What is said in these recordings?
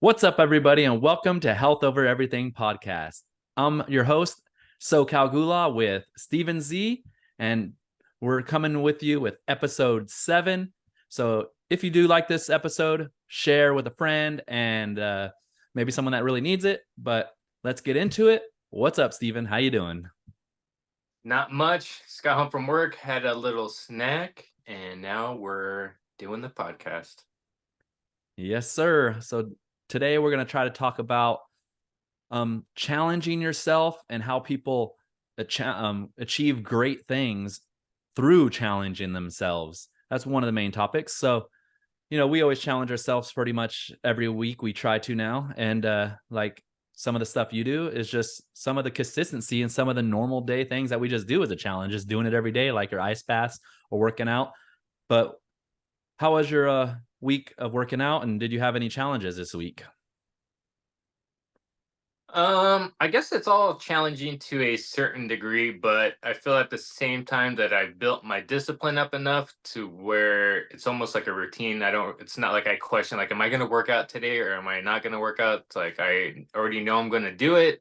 What's up, everybody, and welcome to Health Over Everything podcast. I'm your host, SoCal Gula, with Steven Z, and we're coming with you with episode 7. So if you do like this episode, share with a friend and maybe someone that really needs it. But let's get into it. What's up, Steven? How you doing? Not much. Just got home from work, had a little snack, and now we're doing the podcast. Yes, sir. So today we're going to try to talk about challenging yourself and how people achieve great things through challenging themselves. That's one of the main topics. So, we always challenge ourselves pretty much every week. We try to now. And like some of the stuff you do is just some of the consistency and some of the normal day things that we just do as a challenge, just doing it every day, like your ice baths or working out. But how was your week of working out, and did you have any challenges this week? I guess it's all challenging to a certain degree, but I feel at the same time that I've built my discipline up enough to where it's almost like a routine. It's not like I question, like, am I going to work out today or am I not going to work out? It's like I already know I'm going to do it.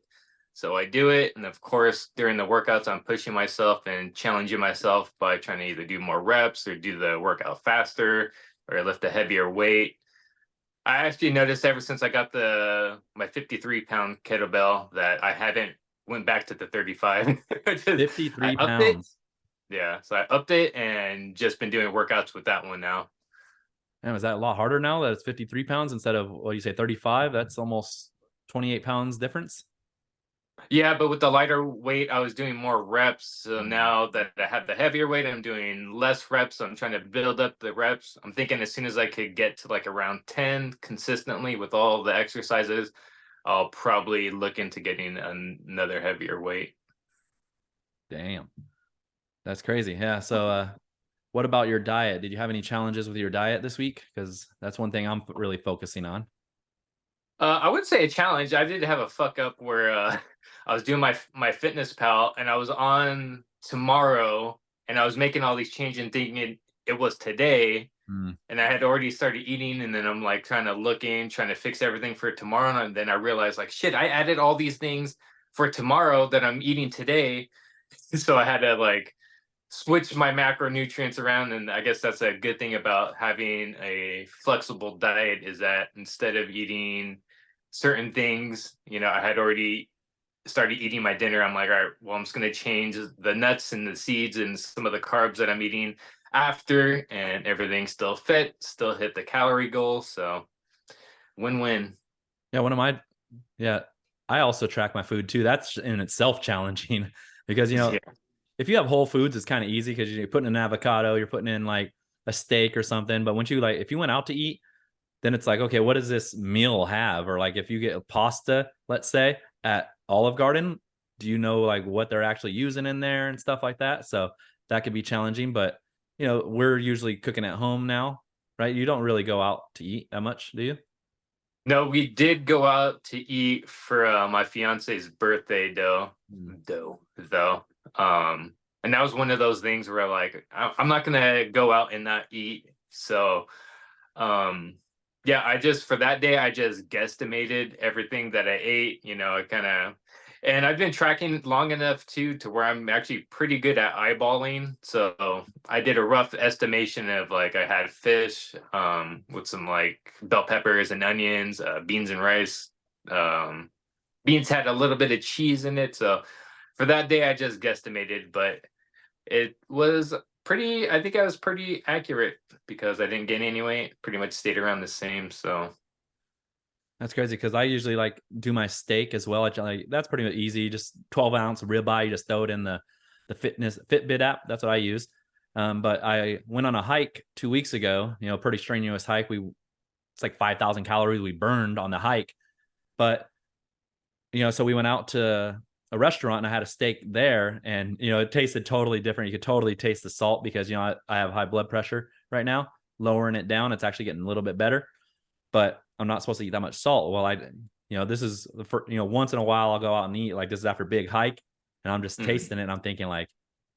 So I do it. And of course, during the workouts, I'm pushing myself and challenging myself by trying to either do more reps or do the workout faster or lift a heavier weight. I actually noticed ever since I got my 53-pound kettlebell that I haven't went back to the 35. I 53 update. pounds. Yeah, so I update and just been doing workouts with that one now. Man, is that a lot harder now that it's 53 pounds instead of what you say 35? That's almost 28 pounds difference. Yeah, but with the lighter weight, I was doing more reps. So now that I have the heavier weight, I'm doing less reps. So I'm trying to build up the reps. I'm thinking as soon as I could get to like around 10 consistently with all the exercises, I'll probably look into getting another heavier weight. Damn. That's crazy. Yeah. So what about your diet? Did you have any challenges with your diet this week? Because that's one thing I'm really focusing on. I would say a challenge. I did have a fuck up where I was doing my fitness pal and I was on tomorrow and I was making all these changes and thinking it was today. And I had already started eating, and then I'm like trying to fix everything for tomorrow. And then I realized, like, shit, I added all these things for tomorrow that I'm eating today. So I had to like switch my macronutrients around. And I guess that's a good thing about having a flexible diet, is that instead of eating certain things, I had already started eating my dinner. I'm like, all right, well, I'm just going to change the nuts and the seeds and some of the carbs that I'm eating after, and everything still fit, still hit the calorie goal. So win-win. Yeah. Yeah, I also track my food too. That's in itself challenging because, Yeah. if you have Whole Foods, it's kind of easy because you're putting in an avocado, you're putting in like a steak or something. But if you went out to eat, then it's like, okay, what does this meal have? Or like if you get a pasta, let's say at Olive Garden, do you know like what they're actually using in there and stuff like that? So that could be challenging. But we're usually cooking at home now, right? You don't really go out to eat that much, do you? No, we did go out to eat for my fiance's birthday, though. And that was one of those things where like I'm not gonna go out and not eat. So, yeah, I just for that day I just guesstimated everything that I ate. I kind of, and I've been tracking long enough too to where I'm actually pretty good at eyeballing. So I did a rough estimation of like I had fish with some like bell peppers and onions, beans and rice. Um, Beans had a little bit of cheese in it. So for that day, I just guesstimated, but it was pretty, I think I was pretty accurate because I didn't gain any weight, pretty much stayed around the same. So That's crazy because I usually like do my steak as well. That's pretty much easy. Just 12-ounce ribeye. You just throw it in the Fitbit app. That's what I use. But I went on a hike 2 weeks ago. Pretty strenuous hike. It's like 5,000 calories we burned on the hike. But so we went out to a restaurant and I had a steak there, and it tasted totally different. You could totally taste the salt because I have high blood pressure right now. Lowering it down, it's actually getting a little bit better. But I'm not supposed to eat that much salt. Well, this is the first, once in a while I'll go out and eat, like this is after a big hike, and I'm just tasting it and I'm thinking like,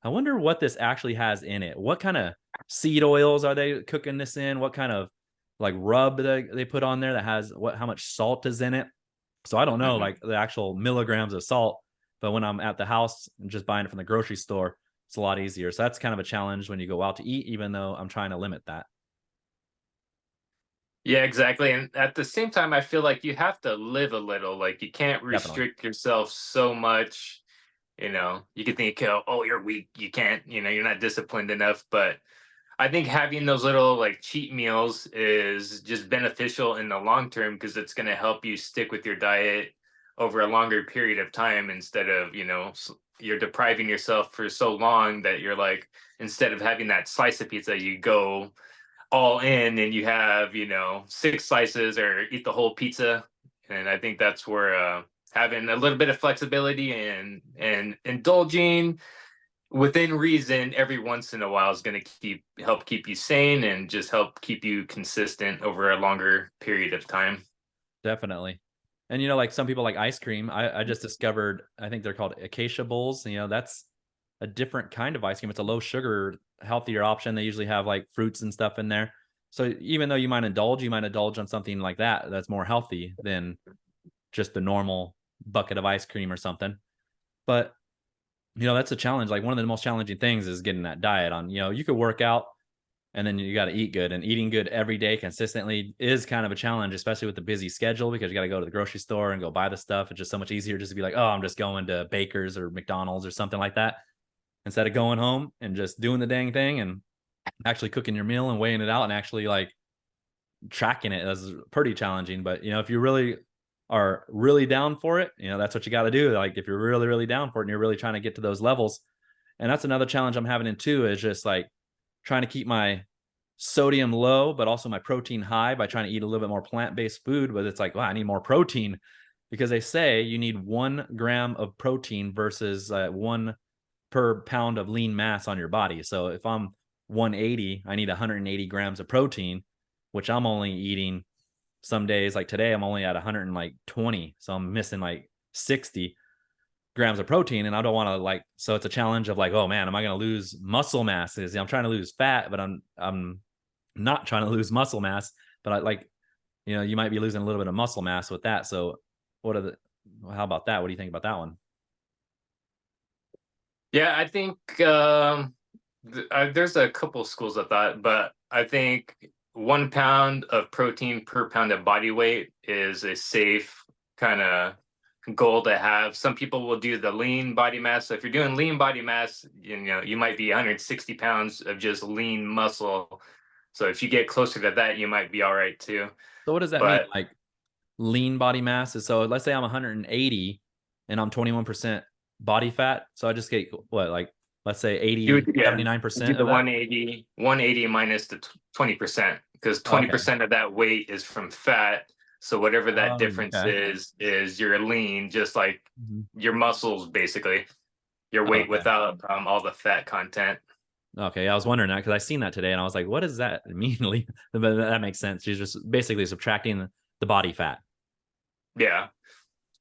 I wonder what this actually has in it. What kind of seed oils are they cooking this in? What kind of like rub that they put on there that has how much salt is in it. So I don't know like the actual milligrams of salt, but when I'm at the house and just buying it from the grocery store, it's a lot easier. So that's kind of a challenge when you go out to eat, even though I'm trying to limit that. Yeah, exactly. And at the same time, I feel like you have to live a little. Like you can't Definitely. restrict yourself so much. You could think, oh, you're weak. You can't, you're not disciplined enough. But I think having those little like cheat meals is just beneficial in the long term because it's going to help you stick with your diet over a longer period of time instead of, you're depriving yourself for so long that you're like, instead of having that slice of pizza, you go all in and you have, 6 slices or eat the whole pizza. And I think that's where having a little bit of flexibility and indulging within reason every once in a while is going to help keep you sane and just help keep you consistent over a longer period of time. Definitely. And like some people like ice cream. I just discovered, I think they're called acacia bowls. That's a different kind of ice cream. It's a low sugar, healthier option. They usually have like fruits and stuff in there. So even though you might indulge on something like that that's more healthy than just the normal bucket of ice cream or something. But that's a challenge. Like one of the most challenging things is getting that diet on. You could work out and then you got to eat good, and eating good every day consistently is kind of a challenge, especially with the busy schedule, because you got to go to the grocery store and go buy the stuff. It's just so much easier just to be like, oh, I'm just going to Baker's or McDonald's or something like that, instead of going home and just doing the dang thing and actually cooking your meal and weighing it out and actually like tracking it. Is pretty challenging. But if you really are really down for it, that's what you got to do. Like if you're really, really down for it and you're really trying to get to those levels. And that's another challenge I'm having in too, is just like trying to keep my sodium low, but also my protein high by trying to eat a little bit more plant-based food. But it's like, wow, I need more protein, because they say you need 1 gram of protein versus 1 per pound of lean mass on your body. So if I'm 180, I need 180 grams of protein, which I'm only eating some days. Like today, I'm only at 120. So I'm missing like 60 grams of protein, and I don't want to so it's a challenge of like, oh man, am I going to lose muscle mass? I'm trying to lose fat, but I'm not trying to lose muscle mass. But I like, you might be losing a little bit of muscle mass with that. So how about that? What do you think about that one? Yeah, I think there's a couple schools of thought, but I think 1 pound of protein per pound of body weight is a safe kind of goal to have. Some people will do the lean body mass. So if you're doing lean body mass, you might be 160 pounds of just lean muscle. So if you get closer to that, you might be all right too. So what does that mean? But Like lean body mass is, so let's say I'm 180 and I'm 21% body fat. So I just get what, like, let's say 80, 79% do of the that. 180 minus the 20%, because 20% of that weight is from fat. So whatever that difference is your lean, just like your muscles, basically your weight without all the fat content. Okay, I was wondering that because I seen that today and I was like, what does that mean? But that makes sense. She's just basically subtracting the body fat. Yeah.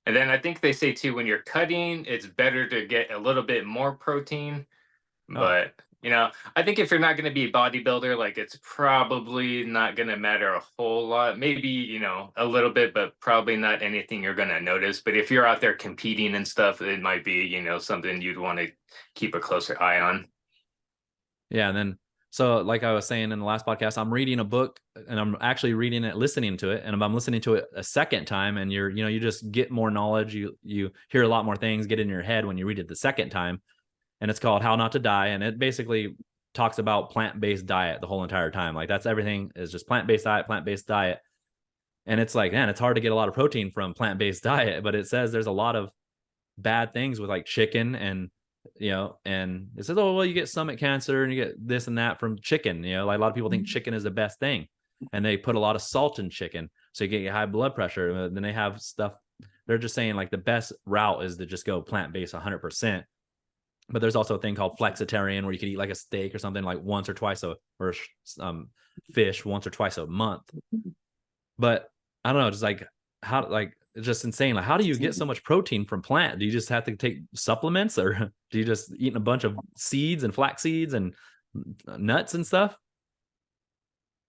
And then I think they say too, when you're cutting, it's better to get a little bit more protein. But, I think if you're not going to be a bodybuilder, like it's probably not going to matter a whole lot. Maybe, a little bit, but probably not anything you're going to notice. But if you're out there competing and stuff, it might be, something you'd want to keep a closer eye on. Yeah. And then, so like I was saying in the last podcast, I'm reading a book and I'm actually reading it, listening to it. And I'm listening to it a second time, and you just get more knowledge. You hear a lot more things get in your head when you read it the second time. And it's called How Not to Die. And it basically talks about plant-based diet the whole entire time. Like that's everything is just plant-based diet. And it's like, man, it's hard to get a lot of protein from plant-based diet, but it says there's a lot of bad things with like chicken and and it says, oh, well, you get stomach cancer and you get this and that from chicken. Like a lot of people think chicken is the best thing, and they put a lot of salt in chicken. So you get high blood pressure. Then they have stuff. They're just saying like the best route is to just go plant-based 100%. But there's also a thing called flexitarian where you could eat like a steak or something like once or twice or fish once or twice a month. But I don't know, just like how, like it's just insane. Like how do you get so much protein from plant? Do you just have to take supplements, or do you just eat a bunch of seeds and flax seeds and nuts and stuff?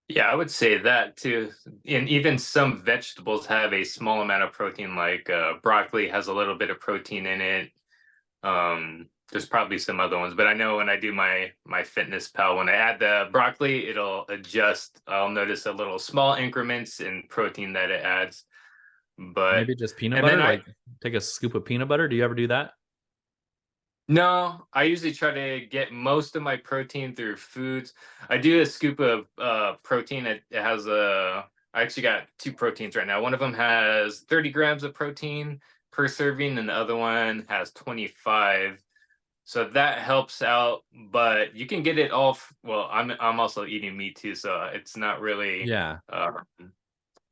Yeah, I would say that too. And even some vegetables have a small amount of protein, like broccoli has a little bit of protein in it. There's probably some other ones, but I know when I do my Fitness Pal, when I add the broccoli, it'll adjust. I'll notice a little small increments in protein that it adds. But Maybe just peanut and then butter, I like take a scoop of peanut butter. Do you ever do that? no, I usually try to get most of my protein through foods. I do a scoop of protein. It has a. I actually got two proteins right now. One of them has 30 grams of protein per serving, and the other one has 25. So that helps out, but you can get it all. Well, I'm also eating meat too, so it's not really Yeah.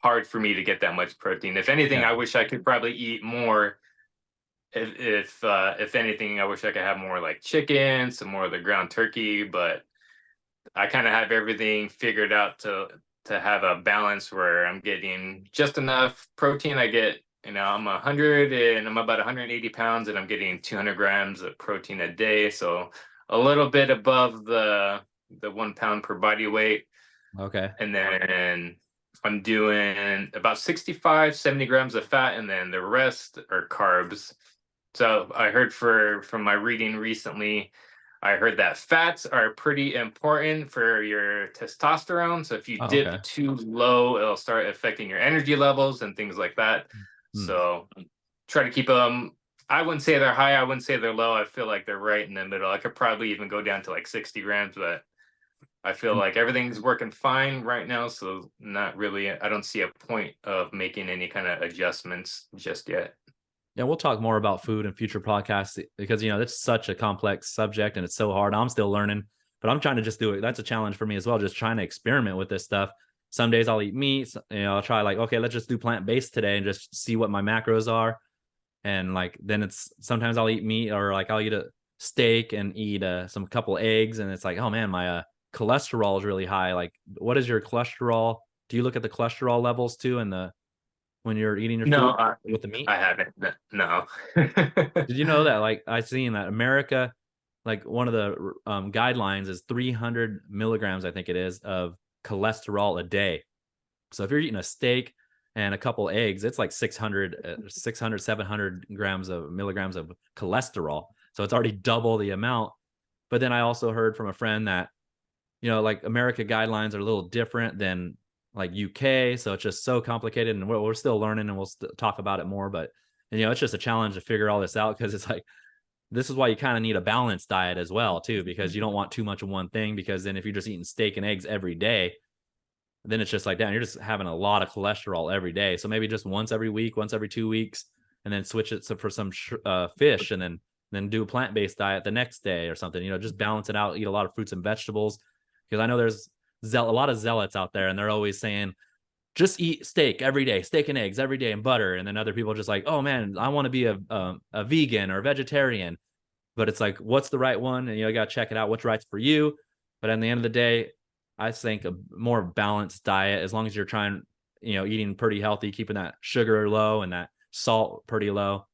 hard for me to get that much protein. If anything, Yeah. I wish I could probably eat more. If anything, I wish I could have more like chicken, some more of the ground turkey, but I kind of have everything figured out to have a balance where I'm getting just enough protein. I get, I'm 100 and I'm about 180 pounds and I'm getting 200 grams of protein a day. So a little bit above the 1 pound per body weight. Okay. And then I'm doing about 65, 70 grams of fat, and then the rest are carbs. So I heard from my reading recently, I heard that fats are pretty important for your testosterone. So if you Oh, dip okay. too low, it'll start affecting your energy levels and things like that. Hmm. So try to keep them. I wouldn't say they're high. I wouldn't say they're low. I feel like they're right in the middle. I could probably even go down to like 60 grams, but I feel And like everything's working fine right now. So not really, I don't see a point of making any kind of adjustments just yet. yeah, we'll talk more about food in future podcasts because it's such a complex subject and it's so hard. I'm still learning, but I'm trying to just do it. That's a challenge for me as well, just trying to experiment with this stuff. Some days I'll eat meat, I'll try like, okay, let's just do plant-based today and just see what my macros are. And like then it's sometimes I'll eat meat or like I'll eat a steak and eat some couple eggs and it's like, oh man, my cholesterol is really high. Like what is your cholesterol? Do you look at the cholesterol levels too in the when you're eating your No, food with the meat? I haven't. No. Did you know that like I seen that America, like one of the guidelines is 300 milligrams, I think it is, of cholesterol a day. So if you're eating a steak and a couple eggs, it's like 600, 600, 700 grams of milligrams of cholesterol. So it's already double the amount. But then I also heard from a friend that, like America guidelines are a little different than like UK. So it's just so complicated and we're still learning and we'll talk about it more. But, and, it's just a challenge to figure all this out because it's like, this is why you kind of need a balanced diet as well, too, because you don't want too much of one thing. Because then if you're just eating steak and eggs every day, then it's just like, damn, you're just having a lot of cholesterol every day. So maybe just once every week, once every 2 weeks, and then switch it for some fish, and then do a plant based diet the next day or something. Just balance it out. Eat a lot of fruits and vegetables, because I know there's a lot of zealots out there, and they're always saying just eat steak every day, steak and eggs every day, and butter. And then other people are just like, oh man, I want to be a vegan or a vegetarian. But it's like, what's the right one? And you got to check it out. What's right for you? But at the end of the day, I think a more balanced diet, as long as you're trying, eating pretty healthy, keeping that sugar low and that salt pretty low,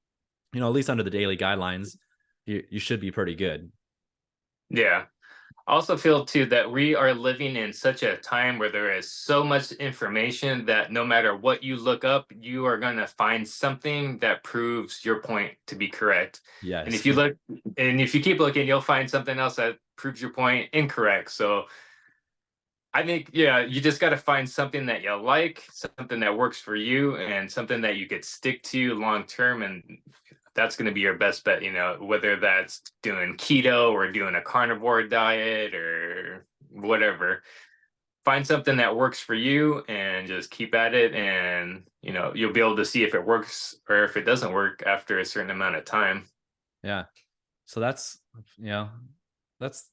at least under the daily guidelines, you should be pretty good. Yeah. I also feel too that we are living in such a time where there is so much information that no matter what you look up, you are going to find something that proves your point to be correct. And Yes. if you keep looking, you'll find something else that proves your point incorrect. So I think, yeah, you just got to find something that you like, something that works for you, and something that you could stick to long term. And that's going to be your best bet, whether that's doing keto or doing a carnivore diet or whatever. Find something that works for you and just keep at it. And, you'll be able to see if it works or if it doesn't work after a certain amount of time. Yeah. So let's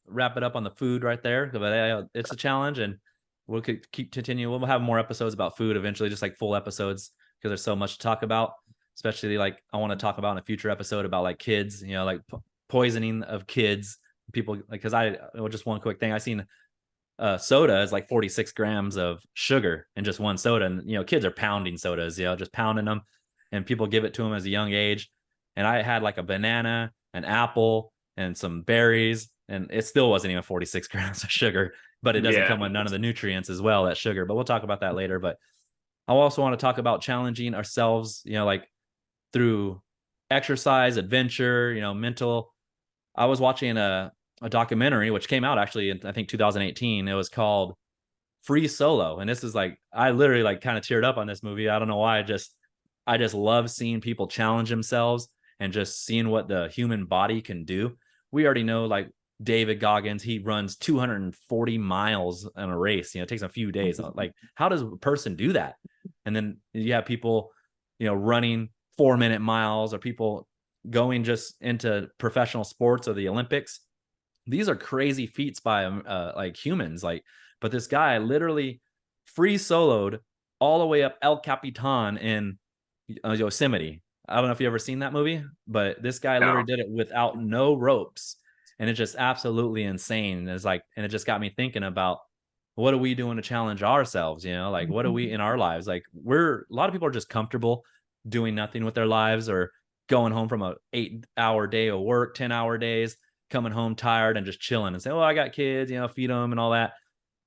wrap it up on the food right there. But it's a challenge, and we'll keep continue. We'll have more episodes about food eventually, just like full episodes, because there's so much to talk about. Especially like I want to talk about in a future episode about like kids, like poisoning of kids. People like because just one quick thing I seen soda is like 46 grams of sugar in just one soda, and kids are pounding sodas, just pounding them, and people give it to them as a young age. And I had like a banana, an apple, and some berries, and it still wasn't even 46 grams of sugar. but it doesn't Yeah. come with none of the nutrients as well, that sugar. But we'll talk about that later. But I also want to talk about challenging ourselves, like through exercise, adventure, mental. I was watching a documentary which came out actually in I think 2018. It was called Free Solo, and this is like I literally like kind of teared up on this movie. I don't know why. I just love seeing people challenge themselves and just seeing what the human body can do. We already know like David Goggins, he runs 240 miles in a race. It takes a few days. Like, how does a person do that? And then you have people, running 4-minute miles, or people going just into professional sports or the Olympics. These are crazy feats by like humans. Like, but this guy literally free soloed all the way up El Capitan in Yosemite. I don't know if you ever seen that movie, but this guy literally No. did it without no ropes, and it's just absolutely insane. And it's like, and it just got me thinking about what are we doing to challenge ourselves? Like what are we in our lives? Like a lot of people are just comfortable doing nothing with their lives, or going home from a 8-hour day of work, 10-hour days, coming home tired and just chilling and say, "Oh, I got kids, feed them and all that."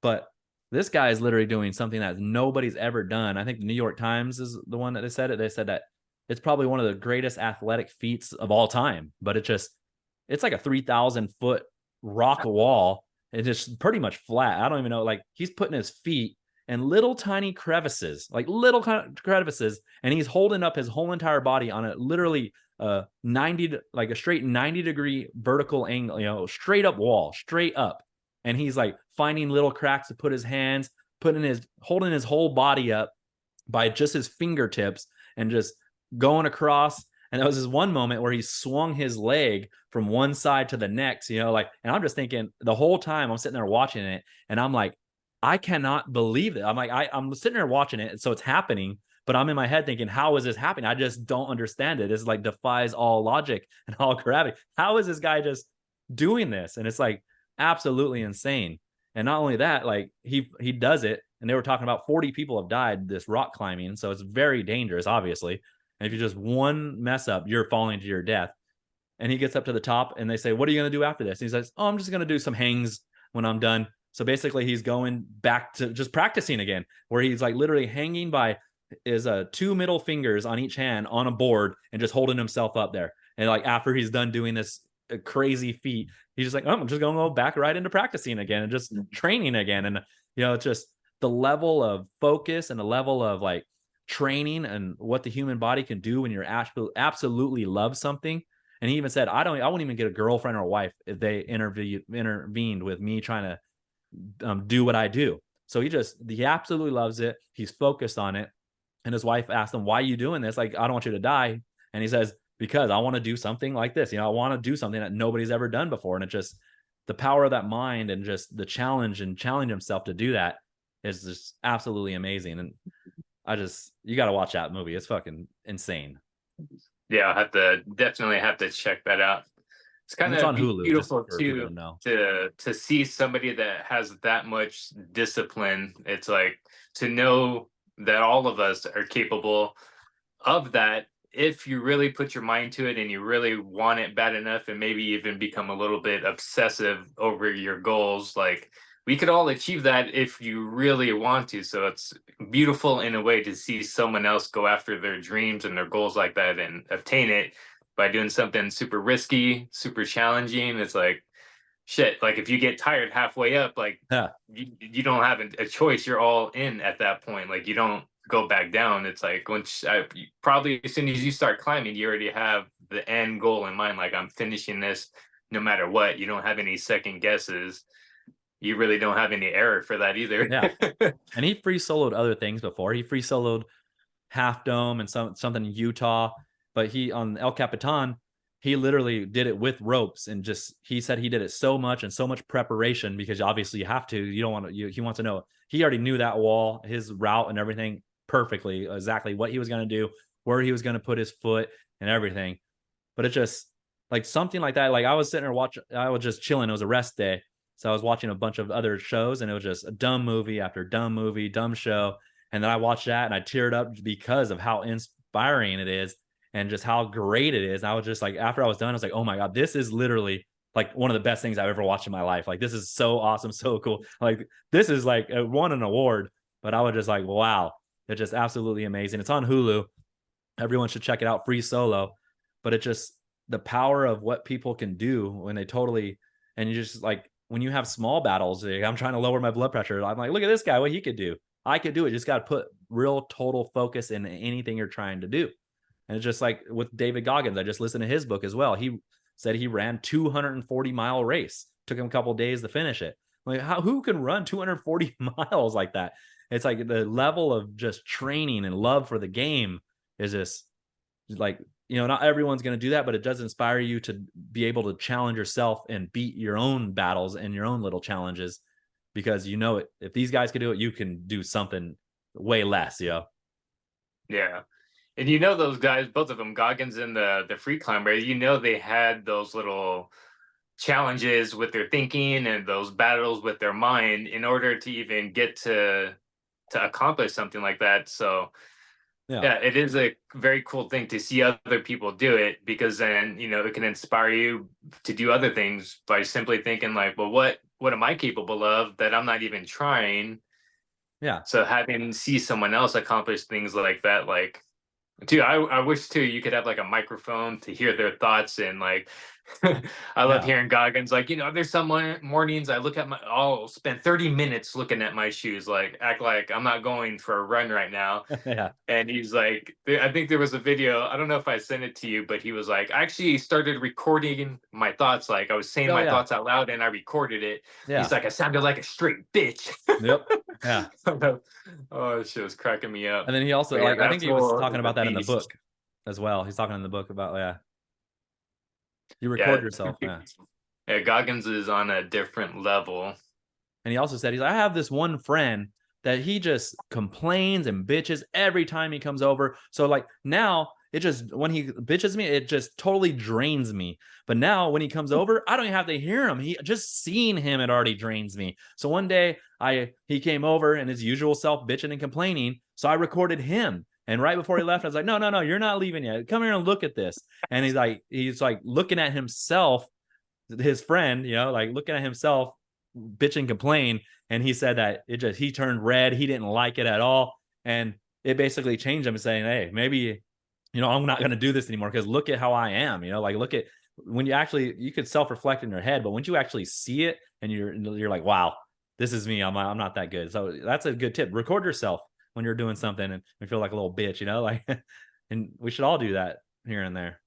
But this guy is literally doing something that nobody's ever done. I think the New York Times is the one that they said it. They said that it's probably one of the greatest athletic feats of all time. But it's like a 3,000-foot rock wall. It's just pretty much flat. I don't even know. Like, he's putting his feet in little tiny crevices, like little crevices, and he's holding up his whole entire body on a literally 90, like a straight 90-degree vertical angle, straight up wall, straight up. And he's like finding little cracks to put his hands, holding his whole body up by just his fingertips, and just going across. And there was this one moment where he swung his leg from one side to the next, and I'm just thinking the whole time I'm sitting there watching it, and I'm like, I cannot believe it. I'm like, I'm sitting there watching it, so it's happening, but I'm in my head thinking, how is this happening? I just don't understand it. It's like defies all logic and all gravity. How is this guy just doing this? And it's like absolutely insane. And not only that, like he does it, and they were talking about 40 people have died this rock climbing, so it's very dangerous, obviously. And if you just one mess up, you're falling to your death. And he gets up to the top, and they say, "What are you going to do after this?" And he says, "Oh, I'm just going to do some hangs when I'm done." So basically, he's going back to just practicing again, where he's like literally hanging by his 2 middle fingers on each hand on a board and just holding himself up there. And like after he's done doing this crazy feat, he's just like, "Oh, I'm just going to go back right into practicing again and just training again." And it's just the level of focus and the level of like training and what the human body can do when you're absolutely love something. And he even said, I wouldn't even get a girlfriend or a wife if they intervened with me trying to do what I do. So he absolutely loves it. He's focused on it. And his wife asked him, "Why are you doing this? Like, I don't want you to die." And he says, "Because I want to do something like this. I want to do something that nobody's ever done before." And it just, the power of that mind and just the challenge himself to do that is just absolutely amazing. And you got to watch that movie. It's fucking insane. Yeah, definitely have to check that out. It's kind It's of on Hulu, beautiful to too know. to see somebody that has that much discipline. It's like to know that all of us are capable of that if you really put your mind to it and you really want it bad enough, and maybe even become a little bit obsessive over your goals. Like, we could all achieve that if you really want to. So it's beautiful in a way to see someone else go after their dreams and their goals like that and obtain it by doing something super risky, super challenging. It's like, shit, like if you get tired halfway up, like Yeah. you don't have a choice. You're all in at that point. Like, you don't go back down. It's like probably as soon as you start climbing, you already have the end goal in mind. Like, I'm finishing this no matter what. You don't have any second guesses. You really don't have any error for that either. Yeah. And he free soloed other things before. He free soloed Half Dome and something in Utah, but he on El Capitan, he literally did it with ropes. And just, he said he did it so much and so much preparation, because obviously you have to. You don't want to. He wants to know. He already knew that wall, his route, and everything perfectly, exactly what he was going to do, where he was going to put his foot, and everything. But it just, like something like that. Like, I was sitting there watching. I was just chilling. It was a rest day. So I was watching a bunch of other shows, and it was just a dumb movie after dumb movie, dumb show. And then I watched that and I teared up because of how inspiring it is and just how great it is. And I was just like, after I was done, I was like, oh my God, this is literally like one of the best things I've ever watched in my life. Like, this is so awesome, so cool. Like, this is like won an award, but I was just like, wow, it's just absolutely amazing. It's on Hulu. Everyone should check it out. Free Solo, but it just the power of what people can do when they totally and you just like when you have small battles. Like, I'm trying to lower my blood pressure. I'm like, look at this guy, what he could do. I could do it. Just got to put real total focus in anything you're trying to do. And it's just like with David Goggins. I just listened to his book as well. He said he ran 240-mile race. Took him a couple days to finish it. Like, who can run 240 miles like that? It's like the level of just training and love for the game is just like, not everyone's going to do that, but it does inspire you to be able to challenge yourself and beat your own battles and your own little challenges, because if these guys can do it, you can do something way less. Yeah. And those guys, both of them, Goggins and the free climber, they had those little challenges with their thinking and those battles with their mind in order to even get to accomplish something like that. So yeah, it is a very cool thing to see other people do it, because then, it can inspire you to do other things by simply thinking like, well, what am I capable of that I'm not even trying? Yeah. So see someone else accomplish things like that, like, dude, I wish too you could have like a microphone to hear their thoughts. And like, I love hearing Goggins, like, there's some mornings I'll spend 30 minutes looking at my shoes, like act like I'm not going for a run right now. Yeah. And he's like, I think there was a video, I don't know if I sent it to you, but he was like, I actually started recording my thoughts. Like I was saying my thoughts out loud and I recorded it. Yeah. He's like, I sounded like a straight bitch. Yep. Yeah. Oh, shit was cracking me up. And then he also I think he was talking about that in the book as well. He's talking in the book about, you record yourself. Yeah, Goggins is on a different level. And he also said, I have this one friend that he just complains and bitches every time he comes over. So like now it just, when he bitches me, it just totally drains me. But now when he comes over, I don't even have to hear him. He just seeing him, it already drains me. So one day he came over and his usual self bitching and complaining. So I recorded him. And right before he left, I was like, no, you're not leaving yet. Come here and look at this. And he's like looking at himself, his friend, like looking at himself, bitch and complain. And he said that he turned red. He didn't like it at all. And it basically changed him, saying, hey, maybe, I'm not going to do this anymore, because look at how I am, like, look at when you could self-reflect in your head, but once you actually see it and you're like, wow, this is me. I'm not that good. So that's a good tip. Record yourself when you're doing something and feel like a little bitch, like, and we should all do that here and there.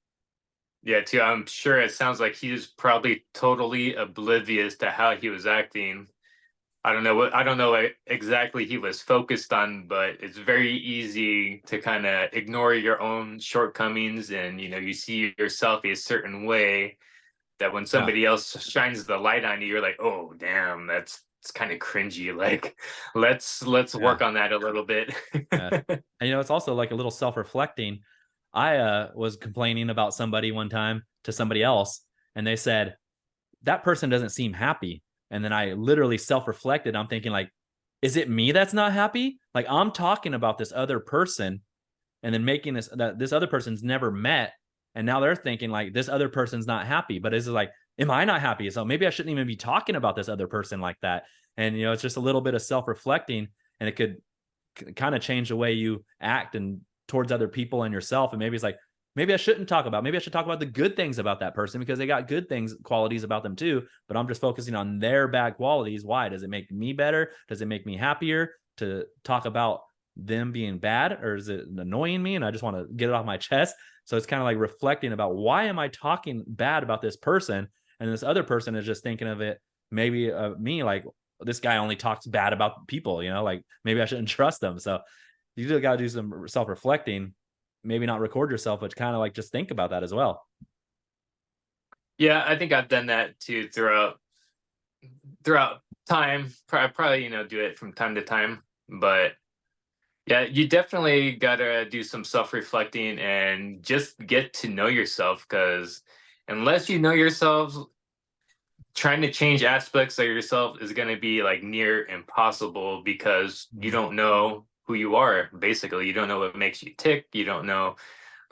Yeah, too. I'm sure it sounds like he's probably totally oblivious to how he was acting. I don't know what exactly he was focused on, but it's very easy to kind of ignore your own shortcomings, and you see yourself a certain way that when somebody else shines the light on you, you're like, oh damn, it's kind of cringy. Like, let's work on that a little bit. And it's also like a little self-reflecting. I was complaining about somebody one time to somebody else, and they said, that person doesn't seem happy. And then I literally self-reflected. I'm thinking like, is it me that's not happy? Like, I'm talking about this other person and then making this other person's never met. And now they're thinking like this other person's not happy, but is it like, am I not happy? So maybe I shouldn't even be talking about this other person like that. And, it's just a little bit of self-reflecting, and it could kind of change the way you act and towards other people and yourself. And maybe it's like, maybe I shouldn't talk about, maybe I should talk about the good things about that person, because they got good qualities about them too, but I'm just focusing on their bad qualities. Why? Does it make me better? Does it make me happier to talk about them being bad, or is it annoying me and I just want to get it off my chest? So it's kind of like reflecting about, why am I talking bad about this person? And this other person is just thinking of it, maybe me, like, this guy only talks bad about people, like maybe I shouldn't trust them. So you just got to do some self-reflecting, maybe not record yourself, but kind of like just think about that as well. Yeah, I think I've done that too throughout time. Probably, do it from time to time. But yeah, you definitely gotta do some self-reflecting and just get to know yourself, because unless you know yourself, trying to change aspects of yourself is going to be like near impossible, because you don't know who you are. Basically, you don't know what makes you tick. You don't know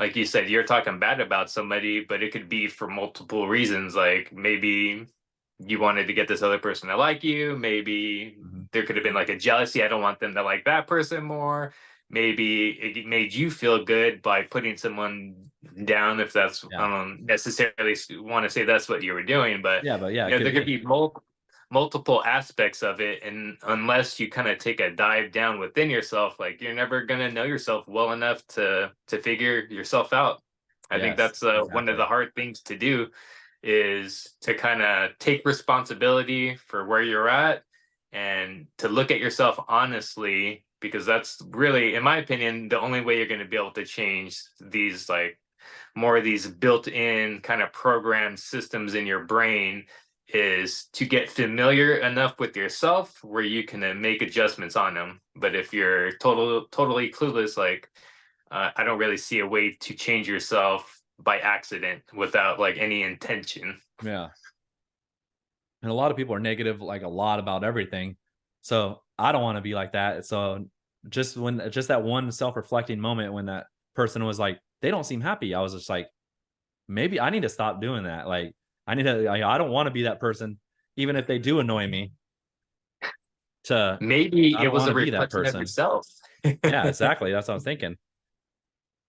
like you said, you're talking bad about somebody, but it could be for multiple reasons. Like maybe you wanted to get this other person to like you. Maybe Mhm. there could have been like a jealousy. I don't want them to like that person more. Maybe it made you feel good by putting someone down, if that's, I Yeah. don't necessarily want to say that's what you were doing, but Yeah, but yeah, it could there could be. be multiple aspects of it. And unless you kind of take a dive down within yourself, like you're never going to know yourself well enough to figure yourself out. I think Yes, that's one of exactly. the hard things to do, is to kind of take responsibility for where you're at and to look at yourself honestly, because that's really, in my opinion, the only way you're going to be able to change these, like, more of these built-in kind of program systems in your brain, is to get familiar enough with yourself where you can make adjustments on them. But if you're totally clueless, like, I don't really see a way to change yourself by accident without like any intention. Yeah. And a lot of people are negative like a lot about everything. So I don't want to be like that. So just that one self-reflecting moment when that person was like, they don't seem happy. I was just like, maybe I need to stop doing that. Like I need to like, I don't want to be that person, even if they do annoy me to Maybe I it don't was want a to be that reflection of person. yourself. Yeah, exactly. That's what I was thinking.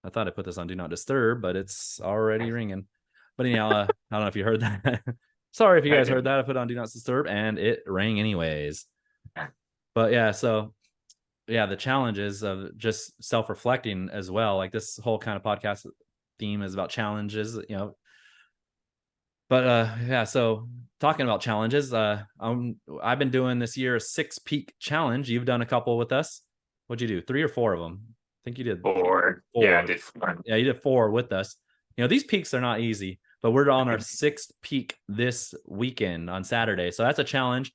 I thought I put this on do not disturb, but it's already ringing. But anyhow, I don't know if you heard that. Sorry if you I guys heard didn't. that. I put on do not disturb and it rang anyways. But yeah, so yeah, the challenges of just self-reflecting as well. Like this whole kind of podcast theme is about challenges, you know. But yeah, so talking about challenges, I've been doing this year a 6 peak challenge. You've done a couple with us. What'd you do? 3 or 4 of them? I think you did Or yeah, I 4. did fun. Yeah, you did 4 with us. You know, these peaks are not easy, but we're on our 6th peak this weekend on Saturday. So that's a challenge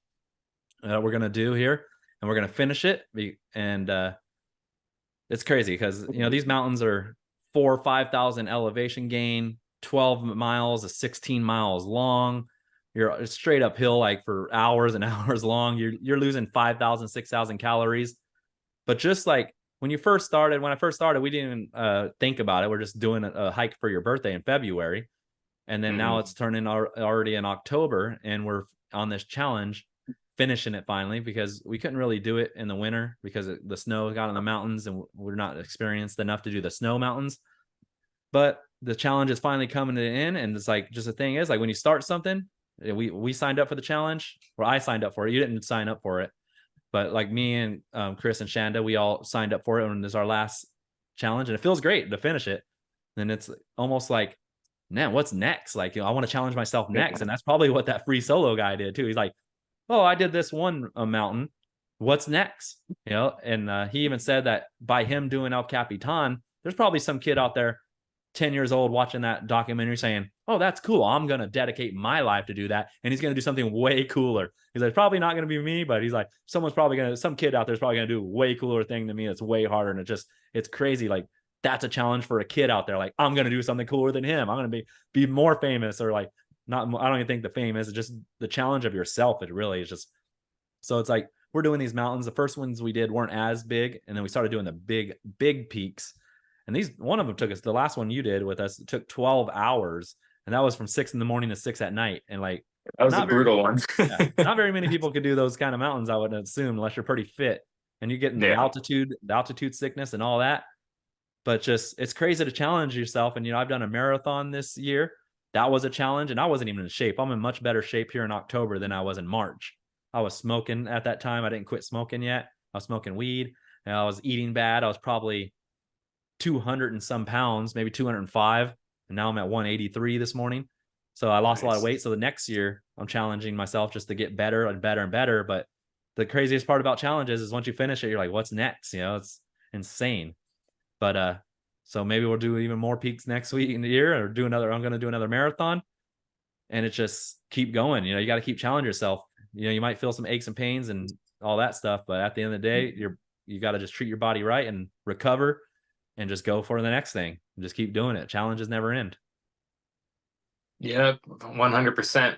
we're gonna do here, and we're gonna finish it. And it's crazy because you know these mountains are 4 or 5 thousand elevation gain, 12 miles, is 16 miles long. You're straight uphill like for hours and hours long. You're losing 5,000, 6,000 calories. But just like when I first started, we didn't even think about it. We're just doing a hike for your birthday in February, and then now Mhm. it's turning already in October, and we're on this challenge, finishing it finally because we couldn't really do it in the winter because the snow got in the mountains, and we're not experienced enough to do the snow mountains. But the challenge is finally coming to an end, and it's like just the thing is like when you start something, we signed up for the challenge, or I signed up for it. You didn't sign up for it, but like me and Chris and Shanda, we all signed up for it, and it's our last challenge, and it feels great to finish it. And it's almost like, man, what's next? Like, you know, I want to challenge myself next, and that's probably what that free solo guy did too. He's like, oh, I did this one mountain. What's next? You know, and he even said that by him doing El Capitan, there's probably some kid out there 10 years old watching that documentary saying, oh, that's cool. I'm going to dedicate my life to do that. And he's going to do something way cooler. He's like, probably not going to be me, but he's like, some kid out there is probably going to do a way cooler thing than me. That's way harder. And it's crazy. Like, that's a challenge for a kid out there. Like, I'm going to do something cooler than him. I'm going to be more famous, or like, not, I don't even think the fame is just the challenge of yourself. It really is just, so it's like, we're doing these mountains. The first ones we did weren't as big. And then we started doing the big peaks. And one of them took us, the last one you did with us, it took 12 hours. And that was from 6 in the morning to 6 at night. And like, That was a not very, brutal one. yeah, not very many people could do those kind of mountains, I would assume, unless you're pretty fit and you get in Yeah. the altitude sickness and all that. But just, it's crazy to challenge yourself. And, you know, I've done a marathon this year. That was a challenge. And I wasn't even in shape. I'm in much better shape here in October than I was in March. I was smoking at that time. I didn't quit smoking yet. I was smoking weed and I was eating bad. I was probably 200 and some pounds, maybe 205. And now I'm at 183 this morning. So I lost a lot of Nice. weight. So the next year I'm challenging myself just to get better and better and better. But the craziest part about challenges is once you finish it, you're like, what's next? You know, it's insane. But so maybe we'll do even more peaks next week in the year, or I'm going to do another marathon, and it just keep going. You know, you got to keep challenging yourself. You know, you might feel some aches and pains and all that stuff, but at the end of the day, you got to just treat your body right and recover and just go for the next thing and just keep doing it. Challenges never end. Yeah, 100%.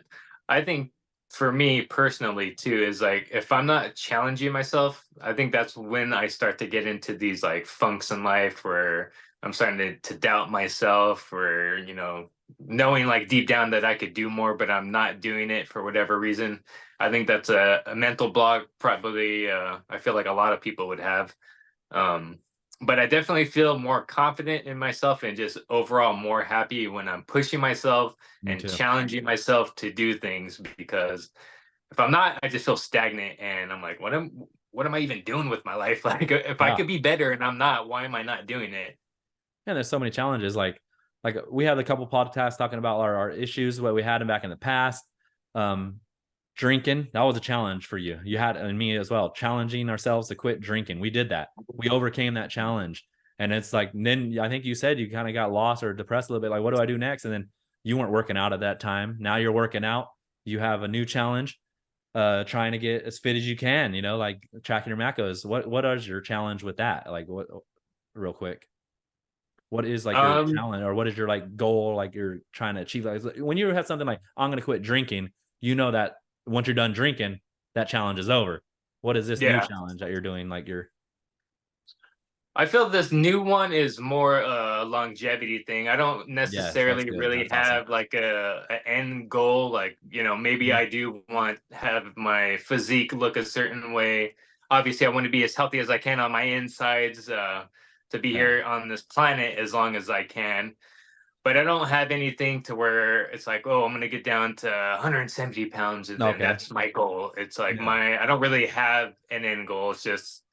I think for me personally too, is like if I'm not challenging myself, I think that's when I start to get into these like funks in life where I'm starting to doubt myself, or knowing like deep down that I could do more, but I'm not doing it for whatever reason. I think that's a mental block, probably. I feel like a lot of people would have. Um, but I definitely feel more confident in myself and just overall more happy when I'm pushing myself Me and too. challenging myself to do things, because if I'm not, I just feel stagnant and I'm like, what am I even doing with my life? Like if I Yeah. could be better and I'm not, why am I not doing it? And there's so many challenges. Like we had a couple podcasts talking about our issues, what we had back in the past. Um, Drinking, that was a challenge for you. You had, and me as well, challenging ourselves to quit drinking. We did that. We overcame that challenge. And it's like, then I think you said you kind of got lost or depressed a little bit. Like, what do I do next? And then you weren't working out at that time. Now you're working out. You have a new challenge, trying to get as fit as you can, like tracking your macros. What is your challenge with that? Like, what, real quick, what is like your Um, challenge, or what is your like goal, like you're trying to achieve? Like when you have something like, I'm going to quit drinking, that once you're done drinking, that challenge is over. What is this new yeah. challenge that you're doing? Like you're, I feel this new one is more a longevity thing. I don't yes, that's necessarily good. really That's awesome. have like a end goal. Like, maybe Mhm. I do want have my physique look a certain way. Obviously, I want to be as healthy as I can on my insides, to be Yeah. here on this planet as long as I can. But I don't have anything to where it's like, oh, I'm gonna get down to 170 pounds and then Okay. that's my goal. It's like Yeah. I don't really have an end goal. It's just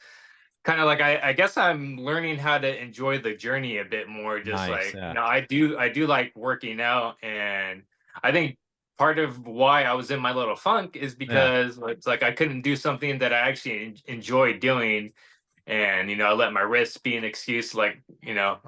kind of like I guess I'm learning how to enjoy the journey a bit more. Just Nice. like, Yeah. I do like working out, and I think part of why I was in my little funk is Yeah. because it's like I couldn't do something that I actually enjoy doing, and I let my wrist be an excuse. Like,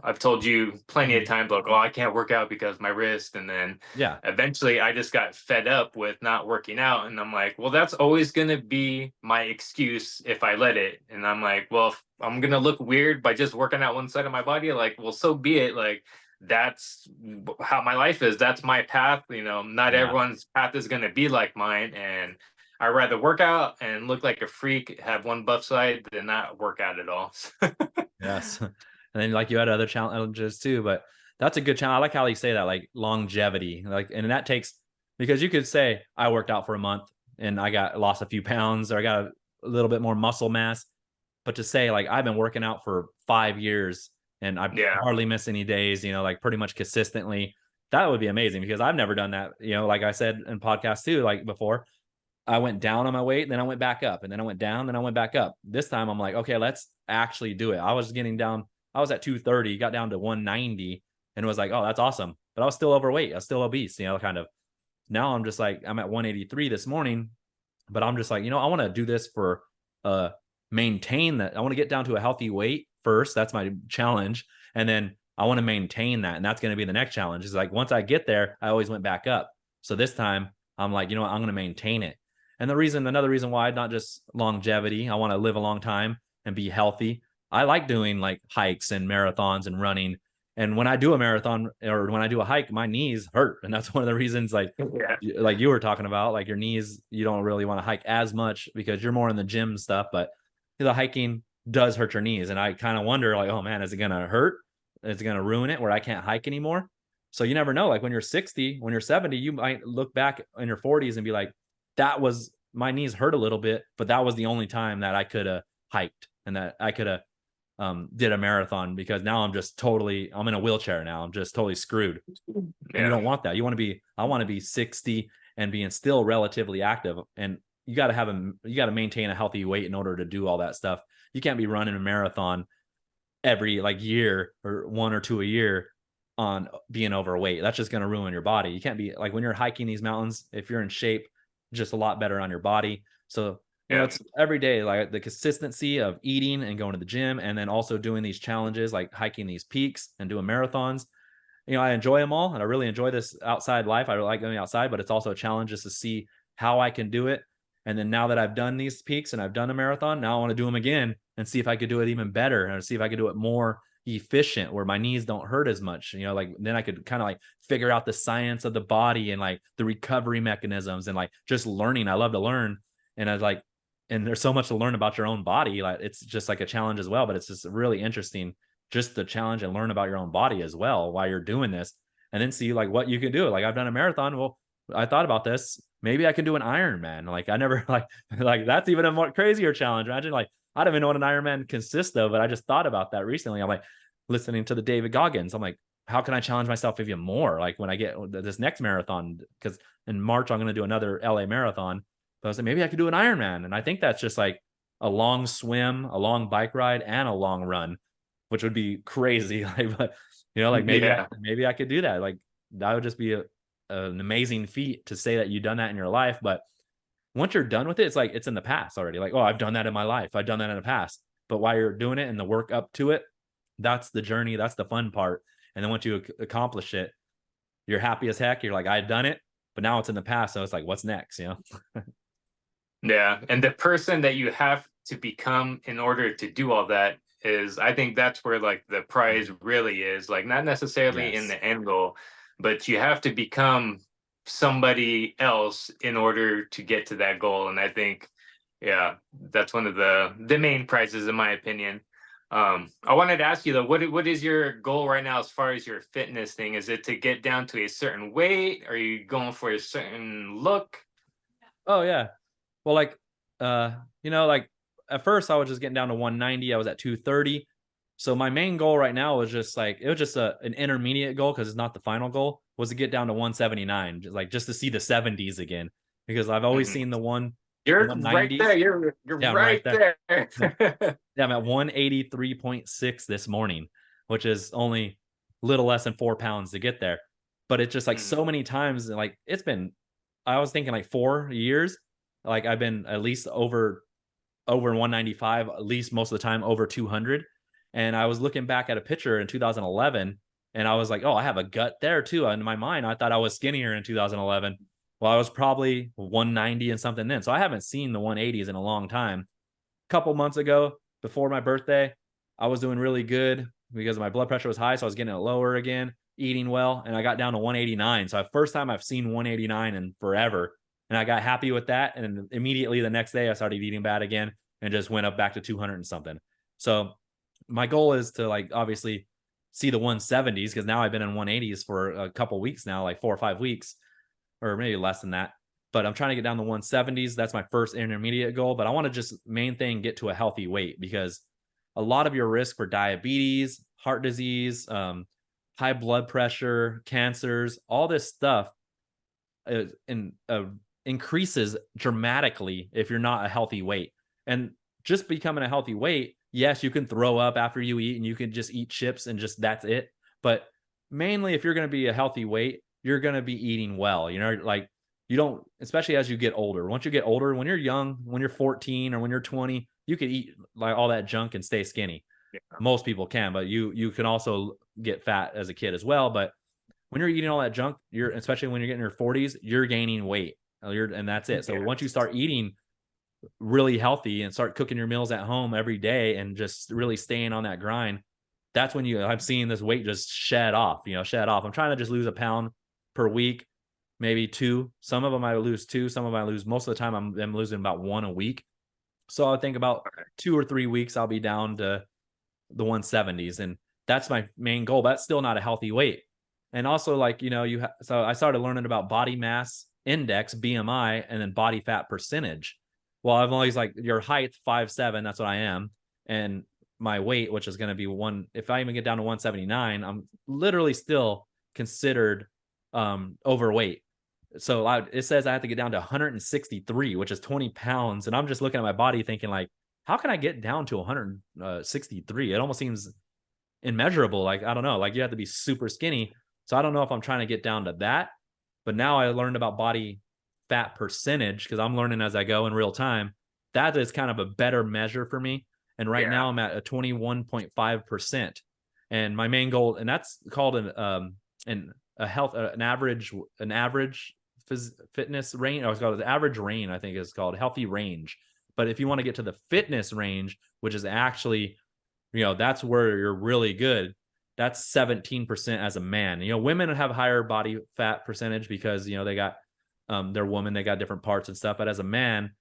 I've told you plenty of Mhm. times, like, oh, I can't work out because my wrist. And then Yeah. eventually I just got fed up with not working out. And I'm like, well, that's always going to be my excuse if I let it. And I'm like, well, if I'm going to look weird by just working out one side of my body, like, well, so be it. Like, that's how my life is. That's my path. Not Yeah. everyone's path is going to be like mine. And I'd rather work out and look like a freak, have one buff side, than not work out at all. Yes. And then like you had other challenges too, but that's a good challenge. I like how you say that, like longevity. Like, and that takes, because you could say I worked out for a month and I got lost a few pounds, or I got a little bit more muscle mass. But to say like I've been working out for 5 years and I Yeah, hardly miss any days, like pretty much consistently, that would be amazing, because I've never done that. Like I said in podcasts too, like before, I went down on my weight, then I went back up, and then I went down, then I went back up. This time I'm like, okay, let's actually do it. I was getting down, I was at 230, got down to 190, and it was like, oh, that's awesome. But I was still overweight. I was still obese, kind of. Now I'm just like, I'm at 183 this morning, but I'm just like, I want to do this for uh maintain that. I want to get down to a healthy weight first. That's my challenge. And then I want to maintain that. And that's going to be the next challenge. Is like once I get there, I always went back up. So this time I'm like, what, I'm going to maintain it. And another reason why, not just longevity, I want to live a long time and be healthy. I like doing like hikes and marathons and running. And when I do a marathon or when I do a hike, my knees hurt. And that's one of the reasons, yeah, like you were talking about, like your knees, you don't really want to hike as much because you're more in the gym stuff, but the hiking does hurt your knees. And I kind of wonder, like, oh man, is it going to hurt? Is it going to ruin it where I can't hike anymore? So you never know. Like when you're 60, when you're 70, you might look back in your 40s and be like, that was, my knees hurt a little bit, but that was the only time that I could have hiked and that I could have did a marathon, because now I'm in a wheelchair now. I'm just totally screwed. And you yeah, don't want that. I want to be 60 and being still relatively active. And you got to maintain a healthy weight in order to do all that stuff. You can't be running a marathon every like year or one or two a year on being overweight. That's just going to ruin your body. You can't be like, when you're hiking these mountains, if you're in shape, just a lot better on your body. So, yeah. it's every day, like the consistency of eating and going to the gym, and then also doing these challenges, like hiking these peaks and doing marathons. I enjoy them all, and I really enjoy this outside life. I really like going outside, but it's also a challenge just to see how I can do it. And then now that I've done these peaks and I've done a marathon, now I want to do them again and see if I could do it even better, and see if I could do it more efficient where my knees don't hurt as much. Like then I could kind of like figure out the science of the body and like the recovery mechanisms, and like just learning. I love to learn. And I was like, and there's so much to learn about your own body. Like it's just like a challenge as well, but it's just really interesting just the challenge and learn about your own body as well while you're doing this, and then see like what you can do. Like I've done a marathon. Well, I thought about this. Maybe I can do an Ironman. Like I never like that's even a more crazier challenge. Imagine like I don't even know what an Ironman consists of, but I just thought about that recently. I'm like listening to the David Goggins. I'm like, how can I challenge myself even more? Like when I get this next marathon, because in March I'm going to do another LA marathon. But I was like, maybe I could do an Ironman, and I think that's just like a long swim, a long bike ride, and a long run, which would be crazy. Like, but like maybe I could do that. Like that would just be an amazing feat to say that you've done that in your life. But once you're done with it, it's like it's in the past already. Like, oh, I've done that in my life. I've done that in the past. But while you're doing it and the work up to it, that's the journey. That's the fun part. And then once you accomplish it, you're happy as heck. You're like, I've done it, but now it's in the past. So it's like, what's next? Yeah. And the person that you have to become in order to do all that is, I think that's where like the prize really is. Like not necessarily in the end goal, but you have to become somebody else in order to get to that goal. And I think, yeah, that's one of the main prizes in my opinion. I wanted to ask you though, what is your goal right now as far as your fitness thing? Is it to get down to a certain weight? Are you going for a certain look? Oh yeah. Well, like like at first I was just getting down to 190. I was at 230. So my main goal right now was just like it was just an intermediate goal because it's not the final goal, was to get down to 179, just to see the 70s again. Because I've always seen the one. You're right there. You're right there. Yeah, I'm at 183.6 this morning, which is only a little less than 4 pounds to get there. But it's just like so many times, like it's been, I was thinking like 4 years. Like I've been at least over 195, at least most of the time over 200. And I was looking back at a picture in 2011 and I was like, oh, I have a gut there too. In my mind, I thought I was skinnier in 2011. Well, I was probably 190 and something then. So I haven't seen the 180s in a long time. A couple months ago, before my birthday, I was doing really good because my blood pressure was high. So I was getting it lower again, eating well. And I got down to 189. So first time I've seen 189 in forever. And I got happy with that. And immediately the next day I started eating bad again and just went up back to 200 and something. So my goal is to like obviously see the 170s because now I've been in 180s for a couple weeks now, like 4 or 5 weeks, or maybe less than that. But I'm trying to get down to 170s. That's my first intermediate goal. But I want to just main thing get to a healthy weight because a lot of your risk for diabetes, heart disease, high blood pressure, cancers, all this stuff increases dramatically if you're not a healthy weight. And just becoming a healthy weight, yes, you can throw up after you eat and you can just eat chips and just that's it. But mainly if you're going to be a healthy weight, you're going to be eating well. Like you don't, especially as you get older. Once you get older, when you're young, when you're 14 or when you're 20, you can eat like all that junk and stay skinny. Yeah. Most people can, but you can also get fat as a kid as well. But when you're eating all that junk, especially when you're getting your 40s, you're gaining weight. And that's it. So once you start eating really healthy and start cooking your meals at home every day and just really staying on that grind, that's when I'm seeing this weight just shed off. I'm trying to just lose a pound per week, maybe 2. Some of them I lose 2, some of them I lose. Most of the time I'm losing about 1 a week. So I think about 2 or 3 weeks I'll be down to the 170s, and that's my main goal. That's still not a healthy weight. And also like, so I started learning about body mass index, BMI, and then body fat percentage. Well, I'm always like, your height 5'7", that's what I am, and my weight, which is going to be if I even get down to 179, I'm literally still considered overweight. So it says I have to get down to 163, which is 20 pounds. And I'm just looking at my body thinking like, how can I get down to 163? It almost seems immeasurable. Like, I don't know, like you have to be super skinny. So I don't know if I'm trying to get down to that. But now I learned about body fat percentage because I'm learning as I go in real time. That is kind of a better measure for me. And right now I'm at a 21.5%. And my main goal, and that's called an average fitness range. It's called the average range, I think it's called healthy range. But if you want to get to the fitness range, which is actually, that's where you're really good. That's 17% as a man. Women have higher body fat percentage because, they got, they're women, they got different parts and stuff. But as a man,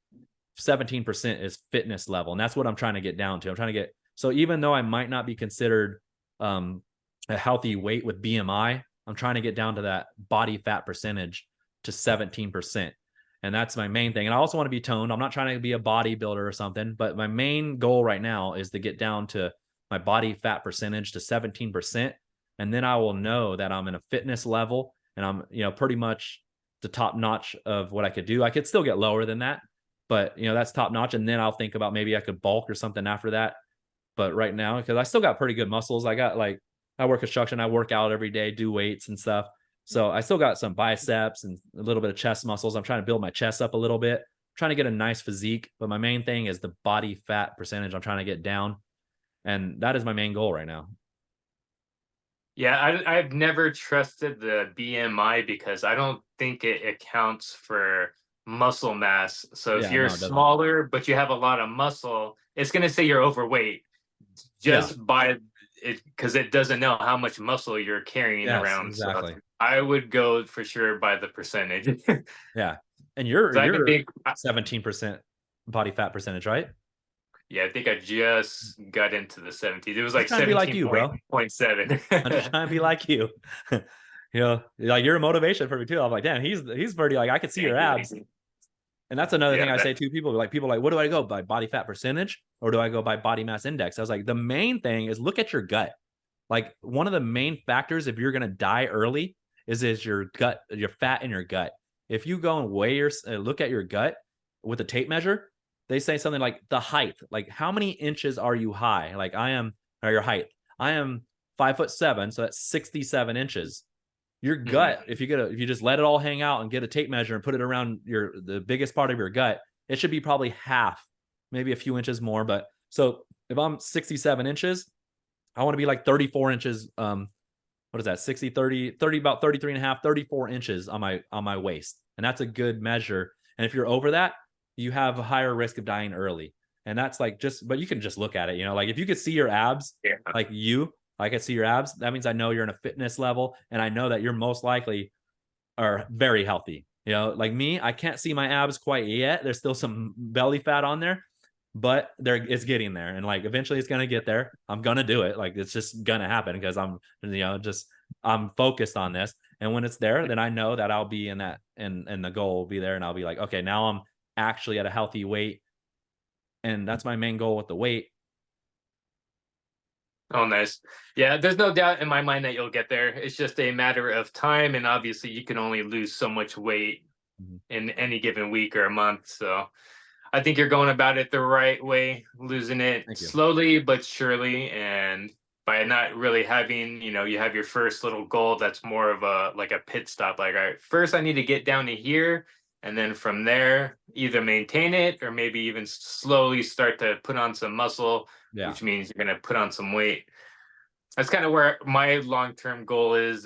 17% is fitness level. And that's what I'm trying to get down to. So even though I might not be considered a healthy weight with BMI. I'm trying to get down to that body fat percentage to 17%. And that's my main thing. And I also want to be toned. I'm not trying to be a bodybuilder or something, but my main goal right now is to get down to my body fat percentage to 17%. And then I will know that I'm in a fitness level and I'm, pretty much the top notch of what I could do. I could still get lower than that, but that's top notch. And then I'll think about maybe I could bulk or something after that. But right now, because I still got pretty good muscles, I work construction, I work out every day, do weights and stuff. So I still got some biceps and a little bit of chest muscles. I'm trying to build my chest up a little bit, trying to get a nice physique. But my main thing is the body fat percentage I'm trying to get down. And that is my main goal right now. Yeah, I've never trusted the BMI because I don't think it accounts for muscle mass. So if Yeah, you're no, it doesn't. smaller but you have a lot of muscle, it's gonna say you're overweight Yeah. just by it because it doesn't know how much muscle you're carrying Yes, around. So exactly. I would go for sure by the percentage. Yeah. And you're So I can you're think, 17% body fat percentage, right? yeah, I think I just got into the 70s. It was Just like trying to be like you, bro. 17.7. I'm just trying to be like you. Like you're a motivation for me too. I'm like, damn, he's pretty like I could see your Thank you. abs. And that's another thing Yeah, I say to people. Like, what do I go by? Body fat percentage or do I go by body mass index? I was like, the main thing is look at your gut. Like one of the main factors if you're gonna die early is your gut, your fat in your gut. If you go and weigh your look at your gut with a tape measure, they say something like the height, like how many inches are you high? Like I am, or your height. I am 5'7", so that's 67 inches. Your gut, mhm. if you just let it all hang out and get a tape measure and put it around the biggest part of your gut, it should be probably half, maybe a few inches more. But so if I'm 67 inches, I want to be like 34 inches. What is that? 60, 30, 30, about 33 and a half, 34 inches on my waist. And that's a good measure. And if you're over that, you have a higher risk of dying early. And that's like but you can just look at it, like if you could see your abs, Yeah. I can see your abs, that means I know you're in a fitness level and I know that you're most likely are very healthy. Like me, I can't see my abs quite yet. There's still some belly fat on there, but it's getting there. And like eventually it's gonna get there. I'm gonna do it. Like it's just gonna happen because I'm focused on this. And when it's there, then I know that I'll be in that and the goal will be there and I'll be like, okay, now I'm actually at a healthy weight. And that's my main goal with the weight. Oh, nice. Yeah, there's no doubt in my mind that you'll get there. It's just a matter of time, and obviously, you can only lose so much weight Mhm. in any given week or a month. So, I think you're going about it the right way, losing it Thank you. slowly but surely, and by not really having, you have your first little goal that's more of a like a pit stop. Like, all right, first I need to get down to here, and then from there, either maintain it or maybe even slowly start to put on some muscle, Yeah. which means you're gonna put on some weight. That's kind of where my long-term goal is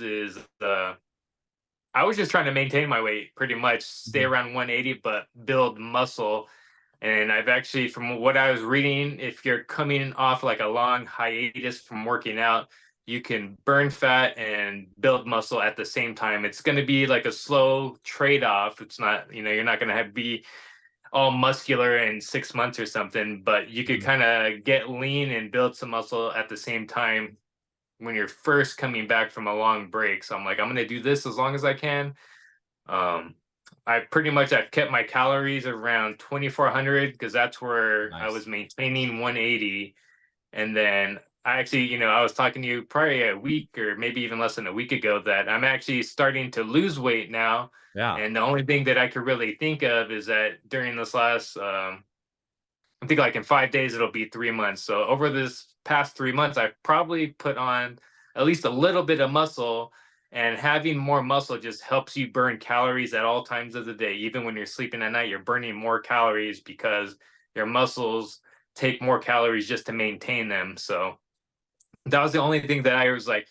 I was just trying to maintain my weight, pretty much stay Mhm. around 180 but build muscle. And I've actually, from what I was reading, if you're coming off like a long hiatus from working out, you can burn fat and build muscle at the same time. It's going to be like a slow trade-off. It's not, you're not going to be all muscular in 6 months or something, but you could Mhm. kind of get lean and build some muscle at the same time when you're first coming back from a long break. So I'm like, I'm gonna do this as long as I can. Um, I've kept my calories around 2,400 because that's where I Nice. was maintaining 180. And then I actually, I was talking to you probably a week or maybe even less than a week ago that I'm actually starting to lose weight now. Yeah. And the only thing that I could really think of is that during this last I think like in 5 days it'll be 3 months. So over this past 3 months, I've probably put on at least a little bit of muscle, and having more muscle just helps you burn calories at all times of the day. Even when you're sleeping at night, you're burning more calories because your muscles take more calories just to maintain them. So that was the only thing that I was like,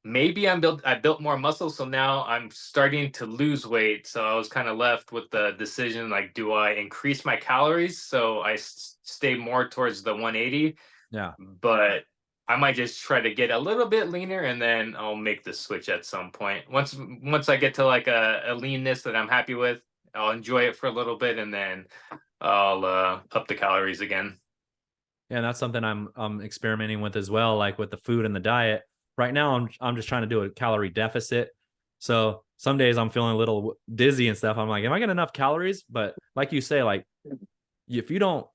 maybe I built more muscle, so now I'm starting to lose weight. So I was kind of left with the decision, like, do I increase my calories so I stay more towards the 180? Yeah. But I might just try to get a little bit leaner and then I'll make the switch at some point. Once I get to like a leanness that I'm happy with, I'll enjoy it for a little bit and then I'll up the calories again. Yeah, and that's something I'm experimenting with as well, like with the food and the diet. Right now, I'm just trying to do a calorie deficit. So some days I'm feeling a little dizzy and stuff. I'm like, am I getting enough calories? But like you say, like if you don't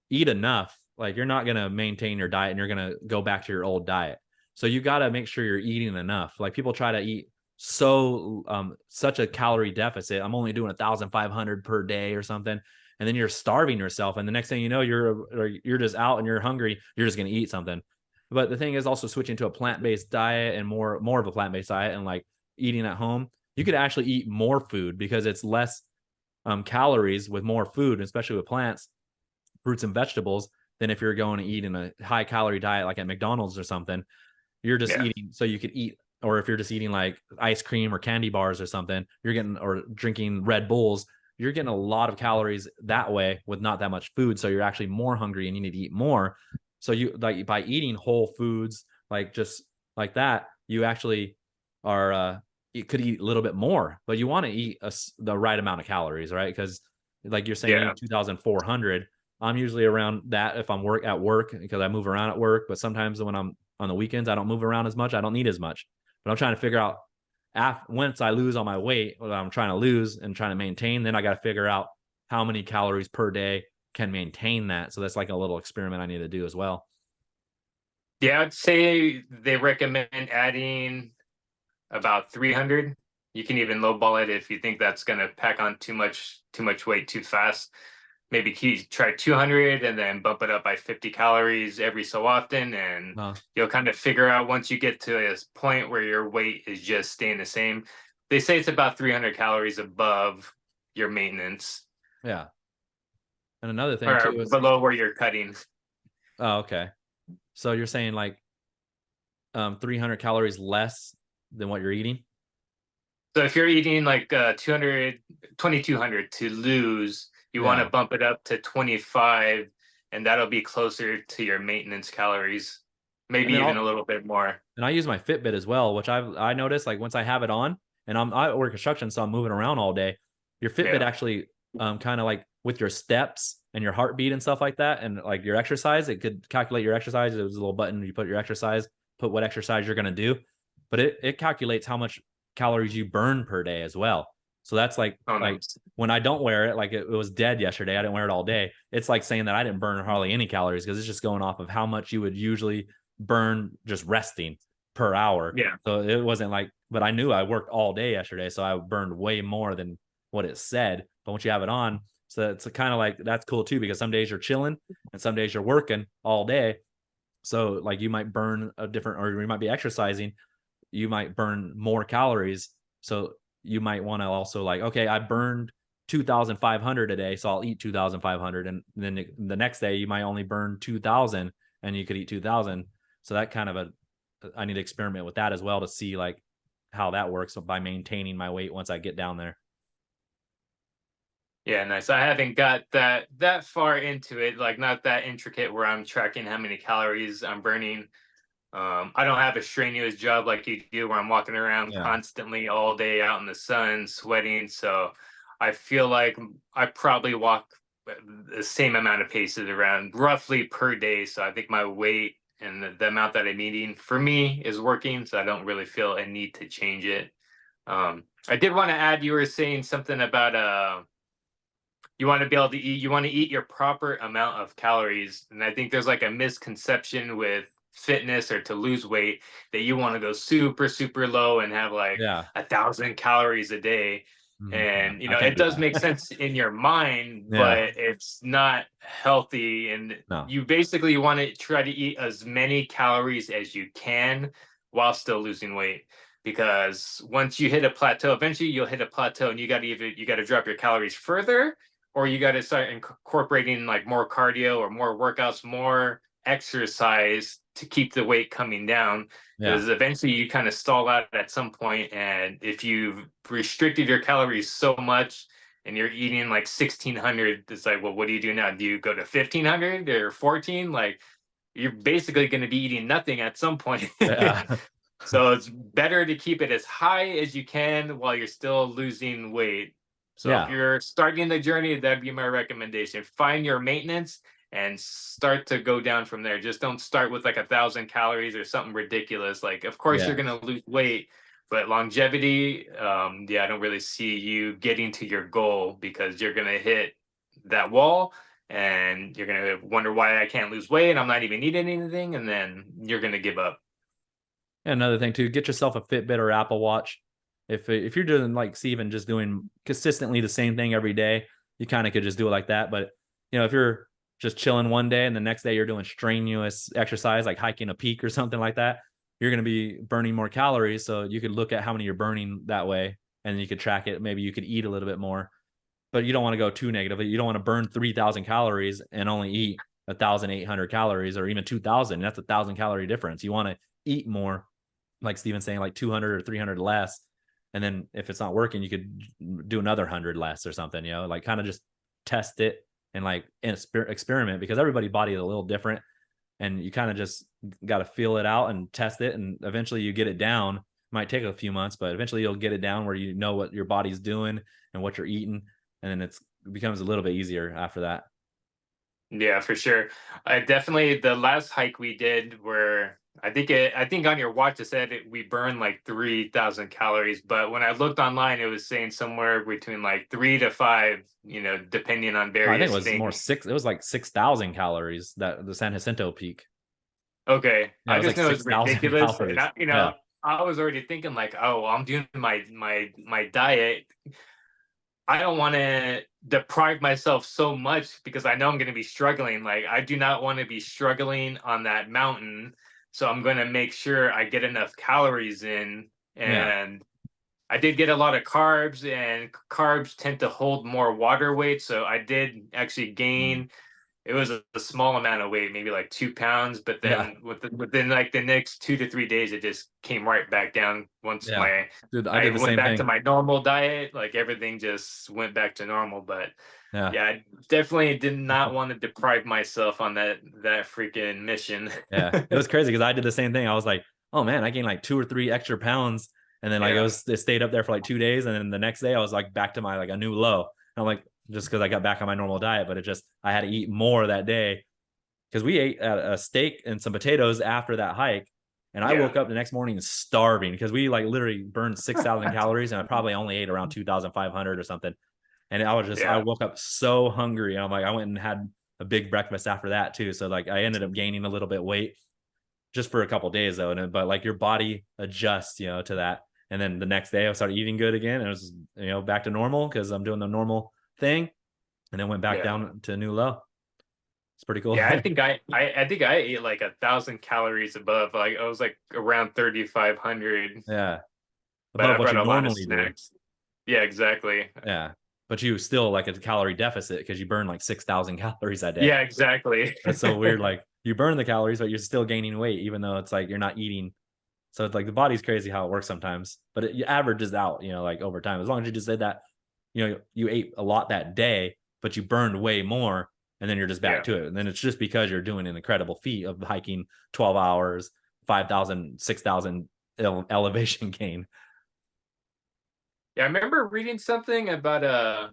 eat enough, like you're not gonna maintain your diet and you're gonna go back to your old diet. So you gotta make sure you're eating enough. Like people try to eat such a calorie deficit. I'm only doing 1,500 per day or something, and then you're starving yourself. And the next thing you know, you're just out and you're hungry. You're just gonna eat something. But the thing is also switching to a plant-based diet and more of a plant-based diet and like eating at home. You could actually eat more food because it's less calories with more food, especially with plants, fruits and vegetables, than if you're going to eat in a high calorie diet like at McDonald's or something. You're just Yeah. eating so you could eat, or if you're just eating like ice cream or candy bars or something, you're getting, or drinking Red Bulls, you're getting a lot of calories that way with not that much food. So you're actually more hungry and you need to eat more. So you like by eating whole foods, like just like that, you actually are you could eat a little bit more, but you want to eat the right amount of calories, right? Because like you're saying, you Yeah. eat 2,400. I'm usually around that if I'm at work because I move around at work. But sometimes when I'm on the weekends, I don't move around as much. I don't need as much. But I'm trying to figure out once I lose all my weight, what I'm trying to lose and trying to maintain, then I got to figure out how many calories per day can maintain that. So that's like a little experiment I need to do as well. Yeah, I'd say they recommend adding about 300. You can even lowball it if you think that's going to pack on too much weight too fast. Maybe try 200 and then bump it up by 50 calories every so often, and Uh, you'll kind of figure out once you get to a point where your weight is just staying the same. They say it's about 300 calories above your maintenance yeah. And another thing or too is, below where you're cutting. oh, okay. So you're saying like 300 calories less than what you're eating? So if you're eating like 200, 2,200 to lose, you want to Yeah. bump it up to 25, and that'll be closer to your maintenance calories, And maybe then even I'll a little bit more. and I use my Fitbit as well, which I noticed like once I have it on and I work construction, so I'm moving around all day. Your Fitbit Yeah. actually kind of like with your steps and your heartbeat and stuff like that, and like your exercise, it could calculate your exercise. It was a little button, you put your exercise, put what exercise you're gonna do, but it calculates how much calories you burn per day as well. So that's Oh, like nice. when I don't wear it, like it was dead yesterday. I didn't wear it all day. It's like saying that I didn't burn hardly any calories because it's just going off of how much you would usually burn just resting per hour. Yeah. So it wasn't like, but I knew I worked all day yesterday, so I burned way more than what it said. But once you have it on, so it's kind of like that's cool too because some days you're chilling and some days you're working all day. So like you might burn a different, or you might be exercising, you might burn more calories. So you might want to also like, okay, I burned 2,500 a day, so I'll eat 2,500, and then the next day you might only burn 2,000, and you could eat 2,000. So that kind of I need to experiment with that as well to see like how that works by maintaining my weight once I get down there. Yeah, nice. I haven't got that far into it, like not that intricate where I'm tracking how many calories I'm burning. I don't have a strenuous job like you do where I'm walking around Yeah. constantly all day out in the sun, sweating. So I feel like I probably walk the same amount of paces around roughly per day. So I think my weight and the amount that I'm eating for me is working. So I don't really feel a need to change it. I did want to add, you were saying something about you want to be able to eat, you want to eat your proper amount of calories. And I think there's like a misconception with fitness or to lose weight that you want to go super, super low and have like Yeah. 1,000 calories a day. Yeah. And I can't it do does make that. sense in your mind, Yeah. but it's not healthy. And No. you basically want to try to eat as many calories as you can while still losing weight. Because once you hit a plateau, eventually you'll hit a plateau and you got to drop your calories further, or you got to start incorporating like more cardio or more workouts, more exercise to keep the weight coming down. Yeah. Because eventually you kind of stall out at some point, and if you've restricted your calories so much and you're eating like 1,600, it's like, well, what do you do now? Do you go to 1,500 or 14? Like you're basically going to be eating nothing at some point. Yeah. So it's better to keep it as high as you can while you're still losing weight. So if Yeah. you're starting the journey, that'd be my recommendation. Find your maintenance and start to go down from there. Just don't start with like 1,000 calories or something ridiculous. Like, of course, Yeah. you're gonna lose weight, but longevity, yeah, I don't really see you getting to your goal because you're gonna hit that wall and you're gonna wonder why I can't lose weight and I'm not even eating anything, and then you're gonna give up. And another thing too, get yourself a Fitbit or Apple Watch. If you're doing like Steven, just doing consistently the same thing every day, you kind of could just do it like that. But if you're just chilling one day and the next day you're doing strenuous exercise like hiking a peak or something like that, you're going to be burning more calories. So you could look at how many you're burning that way, and you could track it. Maybe you could eat a little bit more, but you don't want to go too negative. You don't want to burn 3,000 calories and only eat 1,800 calories, or even 2,000. That's 1,000 calorie difference. You want to eat more, like Steven's saying, like 200 or 300 less. And then if it's not working, you could do another 100 less or something, like kind of just test it and like experiment, because everybody's body is a little different, and you kind of just got to feel it out and test it. And eventually you get it down. It might take a few months, but eventually you'll get it down where you know what your body's doing and what you're eating. And then it becomes a little bit easier after that. Yeah, for sure. I definitely the last hike we did where I think on your watch it said we burned like 3,000 calories, but when I looked online, it was saying somewhere between like 3 to 5, depending on I think it various was more things. six. It was like 6,000 calories, that the San Jacinto peak. Okay, Yeah, it I was just like know it's 6,000 ridiculous, and calories. Yeah. I was already thinking like, oh, I'm doing my diet. I don't want to deprive myself so much because I know I'm going to be struggling. Like, I do not want to be struggling on that mountain. So I'm going to make sure I get enough calories in. Yeah. And I did get a lot of carbs, and carbs tend to hold more water weight. So I did actually Mm. gain, it was a small amount of weight, maybe like 2 pounds, but Yeah. then within like the next 2 to 3 days, it just came right back down. Once Yeah. Dude, I I did the went same back to thing. my normal diet, like everything just went back to normal. But Yeah. yeah, I definitely did not want to deprive myself on that freaking mission. Yeah. It was crazy because I did the same thing. I was like, oh man, I gained like 2 or 3 extra pounds. And then like Yeah, it stayed up there for like 2 days. And then the next day I was like back to my like a new low. And I'm like, just because I got back on my normal diet, but I had to eat more that day because we ate a steak and some potatoes after that hike. And I yeah. woke up the next morning starving because we like literally burned 6,000 calories, and I probably only ate around 2,500 or something. And I Yeah. woke up so hungry. And I'm like, I went and had a big breakfast after that too. So like I ended up gaining a little bit weight just for a couple days though. But like your body adjusts, to that. And then the next day I started eating good again. And it was, back to normal because I'm doing the normal thing. And then went back Yeah. down to a new low. It's pretty cool. Yeah, I think I ate like 1,000 calories above. Like I was like around 3,500, Yeah. but Above I what brought you a lot of normally do. snacks. Yeah, exactly. Yeah. But you still like a calorie deficit because you burn like 6,000 calories a day. Yeah, exactly. That's so weird. Like you burn the calories, but you're still gaining weight, even though it's like you're not eating. So it's like the body's crazy how it works sometimes, but it averages out, like over time. As long as you just said that, you ate a lot that day, but you burned way more, and then you're just back Yeah. to it. And then it's just because you're doing an incredible feat of hiking 12 hours, 5,000, 6,000 elevation gain. Yeah, I remember reading something about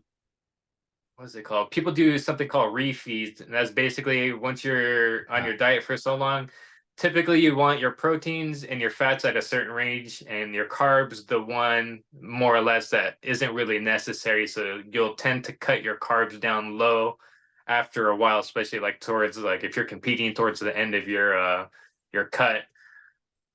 what is it called? People do something called refeeds, and that's basically once you're on Yeah. your diet for so long, typically you want your proteins and your fats at a certain range, and your carbs the one more or less that isn't really necessary. So you'll tend to cut your carbs down low after a while, especially like towards like if you're competing towards the end of your cut.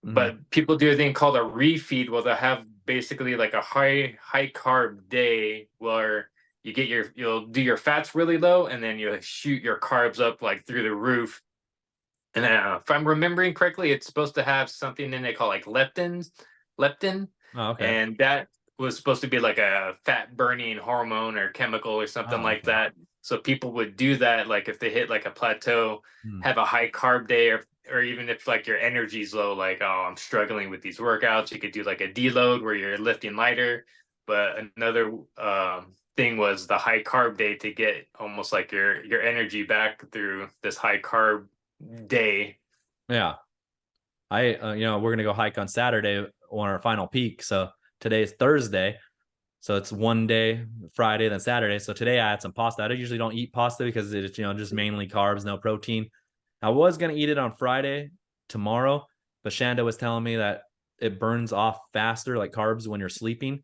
Mhm. But people do a thing called a refeed where they'll have basically like a high carb day where you'll do your fats really low and then you shoot your carbs up like through the roof. And if I'm remembering correctly, it's supposed to have something in it called like leptin, Oh, okay. and that was supposed to be like a fat burning hormone or chemical or something Oh, like okay. that. So people would do that, like if they hit like a plateau, Hmm. have a high carb day, or even if like your energy's low, like oh I'm struggling with these workouts, you could do like a deload where you're lifting lighter. But another thing was the high carb day to get almost like your energy back through this high carb day. Yeah. We're gonna go hike on Saturday on our final peak. So today's Thursday. So it's one day, Friday, then Saturday. So today I had some pasta. I usually don't eat pasta because it's, you know, just mainly carbs, no protein. I was going to eat it on Friday, tomorrow, but Shanda was telling me that it burns off faster, like carbs, when you're sleeping,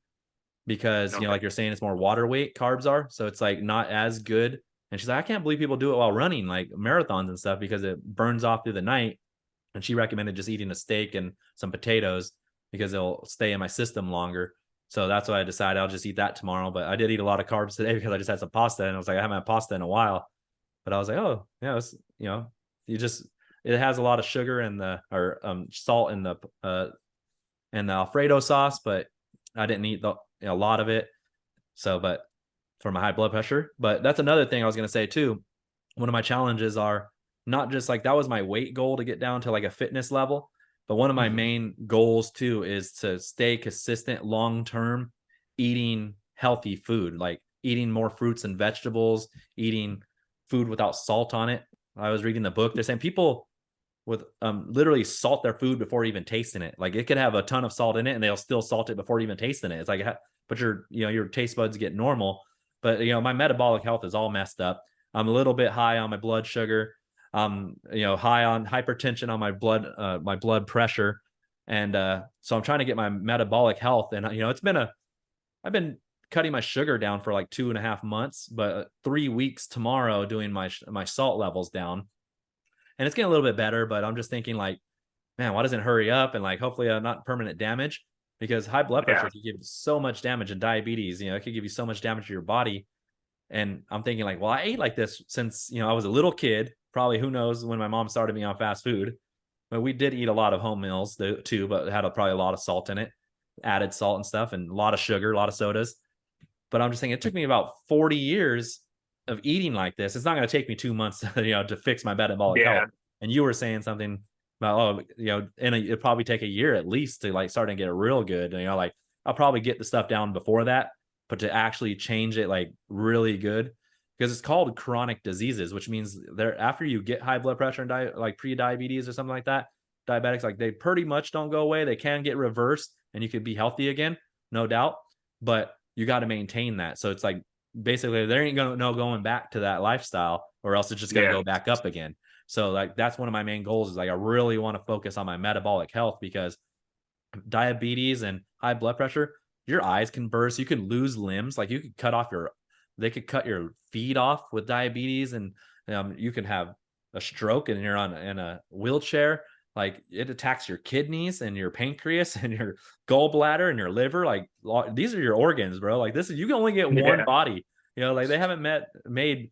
because, you know, Okay. like you're saying, it's more water weight carbs are. So it's like not as good. And she's like, I can't believe people do it while running like marathons and stuff because it burns off through the night. And she recommended just eating a steak and some potatoes because it'll stay in my system longer. So that's why I decided I'll just eat that tomorrow. But I did eat a lot of carbs today because I just had some pasta, and I was like, I haven't had pasta in a while. But I was like, oh yeah, it's, you know, you just, it has a lot of sugar and the, or salt in the and the Alfredo sauce, but I didn't eat a lot of it. So, but for my high blood pressure. But that's another thing I was gonna say too. One of my challenges are not just like, that was my weight goal to get down to like a fitness level, but one of my Mhm. main goals too is to stay consistent long term eating healthy food, like eating more fruits and vegetables, eating food without salt on it. I was reading the book. They're saying people with literally salt their food before even tasting it. Like it could have a ton of salt in it and they'll still salt it before even tasting it. It's like, but your, you know, your taste buds get normal. But you know, my metabolic health is all messed up. I'm a little bit high on my blood sugar. You know, high on hypertension on my blood pressure. And so I'm trying to get my metabolic health. And you know, I've been cutting my sugar down for like 2.5 months, but 3 weeks tomorrow doing my salt levels down, and it's getting a little bit better. But I'm just thinking like, man, why doesn't it hurry up? And like, hopefully, not permanent damage, because high blood pressure Yeah. can give so much damage, and diabetes, you know, it could give you so much damage to your body. And I'm thinking like, well, I ate like this since, you know, I was a little kid. Probably who knows when my mom started me on fast food. But we did eat a lot of home meals too, but it had probably a lot of salt in it, added salt and stuff, and a lot of sugar, a lot of sodas. But I'm just saying it took me about 40 years of eating like this. It's not going to take me 2 months, you know, to fix my metabolic health. Yeah. And you were saying something about, oh, you know, and it'd probably take a year at least to like start to get real good. And, you know, like I'll probably get the stuff down before that, but to actually change it like really good, because it's called chronic diseases, which means they're, after you get high blood pressure and like pre-diabetes or something like that, diabetics, like they pretty much don't go away. They can get reversed and you could be healthy again, no doubt. But you got to maintain that. So it's like basically there ain't gonna no going back to that lifestyle, or else it's just gonna Yeah. go back up again. So like that's one of my main goals, is like I really want to focus on my metabolic health, because diabetes and high blood pressure, your eyes can burst, you can lose limbs, like you could cut off your, they could cut your feet off with diabetes, and you can have a stroke and you're on in a wheelchair. Like it attacks your kidneys and your pancreas and your gallbladder and your liver. Like these are your organs, bro. Like this is, you can only get one Yeah. body. You know, like they haven't made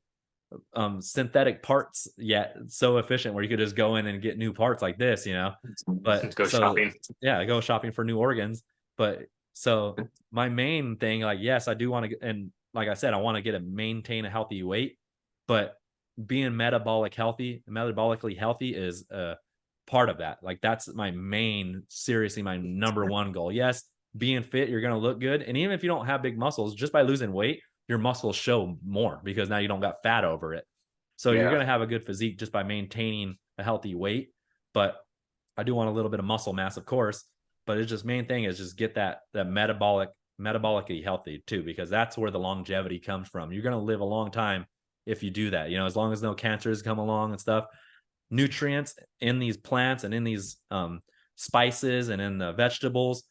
synthetic parts yet so efficient where you could just go in and get new parts like this, you know. But Go so shopping. yeah, go shopping for new organs. But so my main thing, like, yes, I do want to, and like I said, I want to get a maintain a healthy weight, but being metabolically healthy is a part of that. Like that's my main, seriously, my number one goal. Yes, being fit, you're gonna look good. And even if you don't have big muscles, just by losing weight, your muscles show more because now you don't got fat over it. So you're Yeah. gonna have a good physique just by maintaining a healthy weight. But I do want a little bit of muscle mass, of course, but it's just, main thing is just get that metabolically healthy too, because that's where the longevity comes from. You're going to live a long time if you do that, you know, as long as no cancers come along and stuff. Nutrients in these plants and in these spices and in the vegetables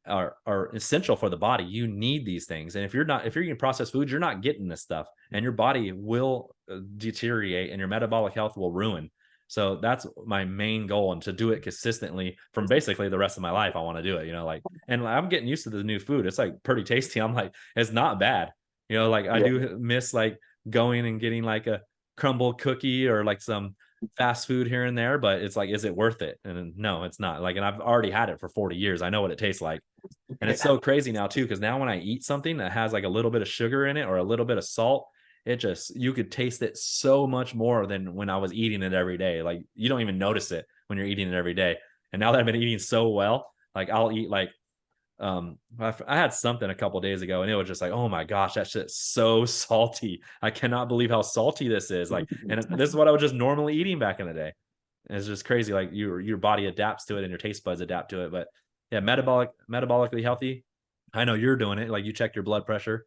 are essential for the body. You need these things. And if you're eating processed foods, you're not getting this stuff, and your body will deteriorate and your metabolic health will ruin. So that's my main goal, and to do it consistently from basically the rest of my life. I want to do it, you know, like, and I'm getting used to the new food. It's like pretty tasty. I'm like, it's not bad. You know, like I Yeah. do miss like going and getting like a crumble cookie or like some fast food here and there, but it's like, is it worth it? And no, it's not. Like, and I've already had it for 40 years. I know what it tastes like. And it's Yeah. so crazy now too, because now when I eat something that has like a little bit of sugar in it or a little bit of salt, it just, you could taste it so much more than when I was eating it every day. Like you don't even notice it when you're eating it every day. And now that I've been eating so well, like I'll eat like I had something a couple days ago and it was just like, oh my gosh, that shit's so salty. I cannot believe how salty this is. Like, and this is what I was just normally eating back in the day. And it's just crazy. Like your body adapts to it and your taste buds adapt to it. But yeah, metabolically healthy. I know you're doing it. Like you checked your blood pressure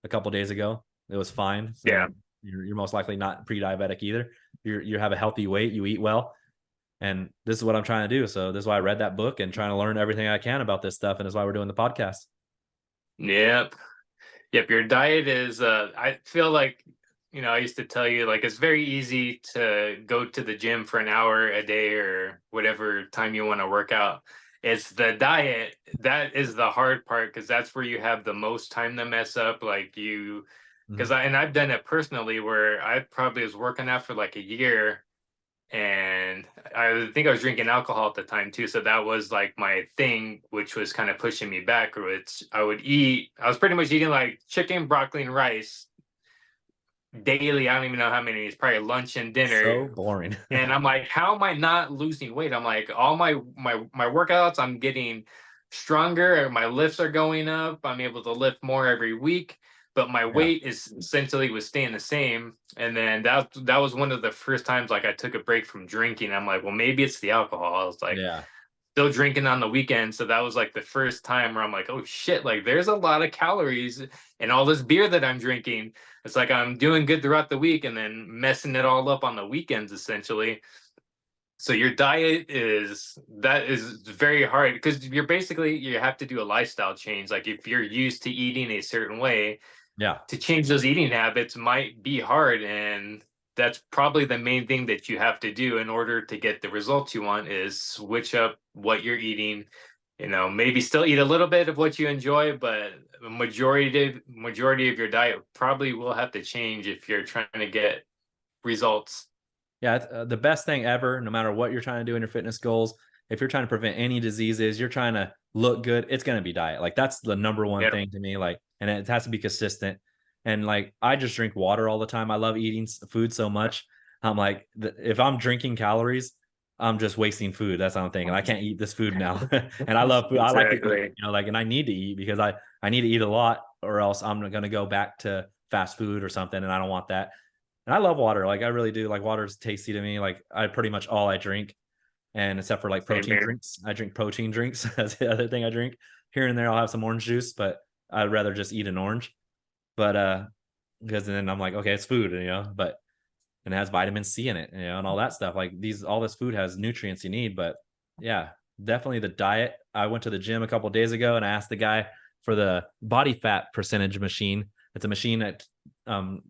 a couple days ago. It was fine. Yeah. So you're most likely not pre-diabetic either. You have a healthy weight. You eat well, and this is what I'm trying to do. So this is why I read that book and trying to learn everything I can about this stuff, and is why we're doing the podcast. Yep. Yep. Your diet is, I feel like, I used to tell you, like, it's very easy to go to the gym for an hour a day or whatever time you want to work out. It's the diet that is the hard part, because that's where you have the most time to mess up. Like Mhm. and I've done it personally where I probably was working out for like a year, and I think I was drinking alcohol at the time too. So that was like my thing, which was kind of pushing me back. Which I was pretty much eating like chicken, broccoli, and rice daily. I don't even know how many. It's probably lunch and So dinner. boring. And I'm like, how am I not losing weight? I'm like, all my workouts, I'm getting stronger. My lifts are going up. I'm able to lift more every week, but my Yeah. weight is essentially was staying the same. And then that was one of the first times like I took a break from drinking. I'm like, well, maybe it's the alcohol. I was like, Yeah. still drinking on the weekend. So that was like the first time where I'm like, oh shit, like there's a lot of calories in all this beer that I'm drinking. It's like I'm doing good throughout the week and then messing it all up on the weekends, essentially. So your diet is very hard, because you have to do a lifestyle change. Like if you're used to eating a certain way, Yeah. to change those eating habits might be hard. And that's probably the main thing that you have to do in order to get the results you want, is switch up what you're eating. Maybe still eat a little bit of what you enjoy, but the majority of your diet probably will have to change if you're trying to get results. Yeah, the best thing ever, no matter what you're trying to do in your fitness goals. If you're trying to prevent any diseases, you're trying to look good, it's going to be diet. Like that's the number one Yeah. thing to me. Like, and it has to be consistent. And like, I just drink water all the time. I love eating food so much. I'm like, if I'm drinking calories, I'm just wasting food. That's what I'm thinking. I can't eat this food now. And I love food. I like to eat, Exactly. like, and I need to eat because I need to eat a lot, or else I'm going to go back to fast food or something. And I don't want that. And I love water. Like I really do. Like water's tasty to me. Like I pretty much all I drink. And except for like Same protein here. drinks, I drink protein drinks. That's the other thing I drink. Here and there I'll have some orange juice, but I'd rather just eat an orange. But because then I'm like, okay, it's food, but and it has vitamin C in it, and all that stuff. Like all this food has nutrients you need. But yeah, definitely the diet. I went to the gym a couple of days ago and I asked the guy for the body fat percentage machine. It's a machine that um,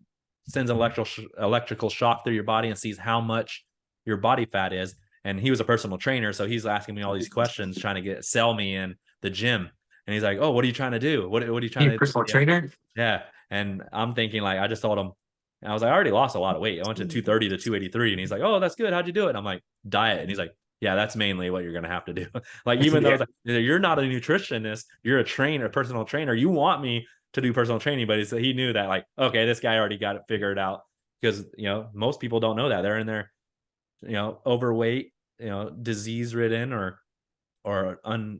sends electrical shock through your body and sees how much your body fat is. And he was a personal trainer, so he's asking me all these questions, trying to sell me in the gym. And he's like, "Oh, what are you trying to do? What are you trying You to?" personal Yeah, trainer? yeah. And I'm thinking like, I just told him, and I was like, I already lost a lot of weight. I went to 230 to 283, and he's like, "Oh, that's good. How'd you do it?" And I'm like, "Diet." And he's like, "Yeah, that's mainly what you're gonna have to do." Like, even though Yeah. it's like, you're not a nutritionist, you're a trainer, a personal trainer. You want me to do personal training, but he knew that, like, okay, this guy already got it figured out, because most people don't know that they're in there, overweight, disease ridden, or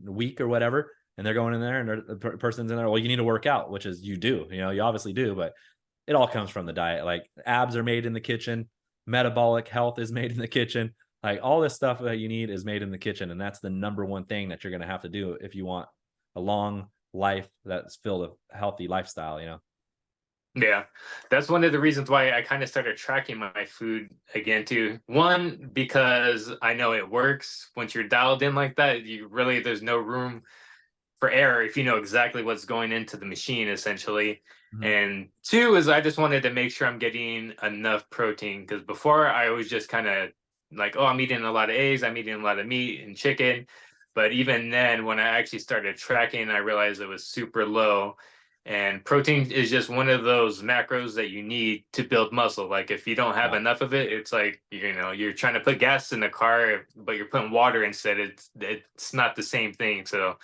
weak or whatever, and they're going in there, and the person's in there. Well, you need to work out, which is you do, you obviously do, but it all comes from the diet. Like abs are made in the kitchen, metabolic health is made in the kitchen. Like all this stuff that you need is made in the kitchen, and that's the number one thing that you're going to have to do if you want a long life that's filled with healthy lifestyle. Yeah, that's one of the reasons why I kind of started tracking my food again too. One, because I know it works. Once you're dialed in like that, there's no room for error if you know exactly what's going into the machine, essentially. Mhm. And two is I just wanted to make sure I'm getting enough protein, because before I was just kind of like, oh, I'm eating a lot of eggs, I'm eating a lot of meat and chicken. But even then, when I actually started tracking, I realized it was super low. And protein is just one of those macros that you need to build muscle. Like if you don't have Yeah. enough of it, it's like, you're trying to put gas in the car, but you're putting water instead. It's not the same thing. So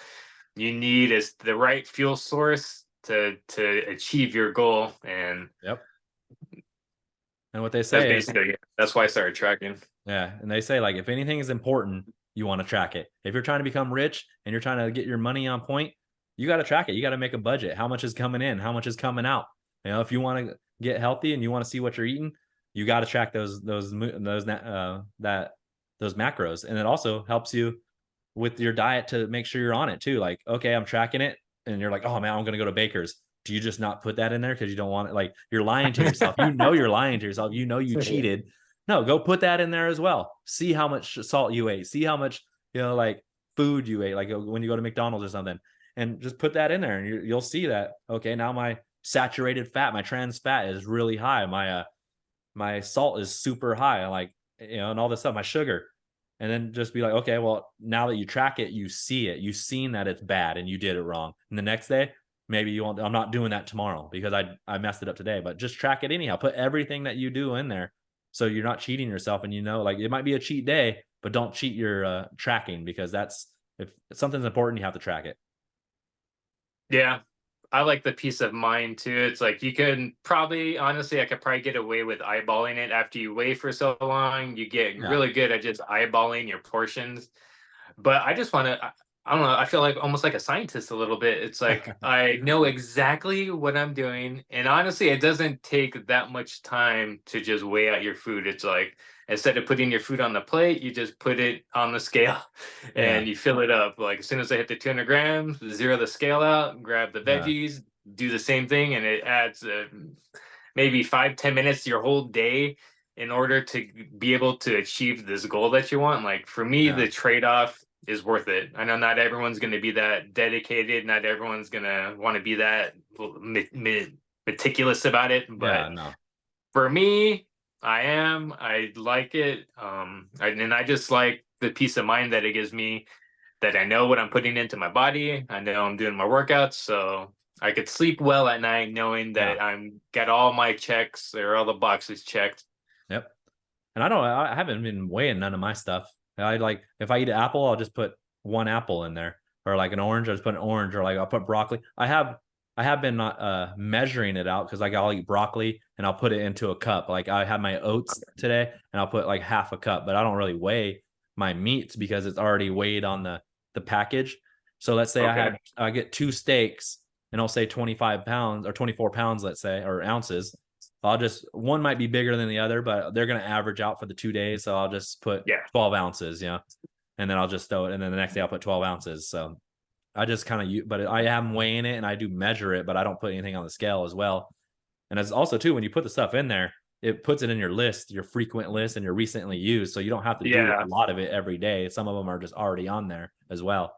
you need is the right fuel source to achieve your goal. And Yep. And what they that's say is, basically it. That's why I started tracking. yeah, and they say, like, if anything is important, you want to track it. If you're trying to become rich and you're trying to get your money on point, you got to track it. You got to make a budget. How much is coming in? How much is coming out? If you want to get healthy and you want to see what you're eating, you got to track those macros, and it also helps you with your diet to make sure you're on it too. Like, okay, I'm tracking it. and you're like, oh man, I'm gonna go to Baker's. Do you just not put that in there because you don't want it? Like you're lying to yourself. You know you're lying to yourself. You know you cheated. No, go put that in there as well. See how much salt you ate. See how much like food you ate. Like when you go to McDonald's or something, and just put that in there, and you'll see that. Okay, now my saturated fat, my trans fat is really high. My salt is super high. Like and all this stuff. My sugar. And then just be like, okay, well, now that you track it, you see it. You've seen that it's bad and you did it wrong. And the next day, maybe you won't. I'm not doing that tomorrow because I messed it up today. But just track it anyhow. Put everything that you do in there, so you're not cheating yourself. And like it might be a cheat day, but don't cheat your tracking, because if something's important, you have to track it. Yeah. I like the peace of mind too. It's like you can probably, honestly, I could probably get away with eyeballing it after you weigh for so long. You get Yeah. really good at just eyeballing your portions. But I just want to, I don't know, I feel like almost like a scientist a little bit. It's like I know exactly what I'm doing. And honestly, it doesn't take that much time to just weigh out your food. It's like instead of putting your food on the plate, you just put it on the scale Yeah. and you fill it up. Like as soon as I hit the 200 grams, zero the scale out, grab the Yeah. veggies, do the same thing, and it adds maybe 5-10 minutes to your whole day in order to be able to achieve this goal that you want. Like for me, Yeah. the trade-off is worth it. I know not everyone's going to be that dedicated, not everyone's going to want to be that meticulous about it, but Yeah. No. for me, I like it. And I just like the peace of mind that it gives me, that I know what I'm putting into my body. I know I'm doing my workouts, so I could sleep well at night knowing Yeah. that I'm got all my checks or all the boxes checked. Yep. And I haven't been weighing none of my stuff. I like, if I eat an apple, I'll just put one apple in there, or like an orange, I just put an orange, or like I'll put broccoli. I have been not measuring it out, because like I'll eat broccoli and I'll put it into a cup. Like I had my oats today and I'll put like half a cup, but I don't really weigh my meats because it's already weighed on the package. So let's say Okay. I get 2 steaks and I'll say 25 pounds or 24 pounds, let's say, or ounces. One might be bigger than the other, but they're going to average out for the 2 days. So I'll just put Yeah. 12 ounces, and then I'll just throw it. And then the next day I'll put 12 ounces. So I just kind of, but I am weighing it and I do measure it, but I don't put anything on the scale as well. And it's also too, when you put the stuff in there, it puts it in your list, your frequent list, and your recently used. So you don't have to do Yeah. a lot of it every day. Some of them are just already on there as well.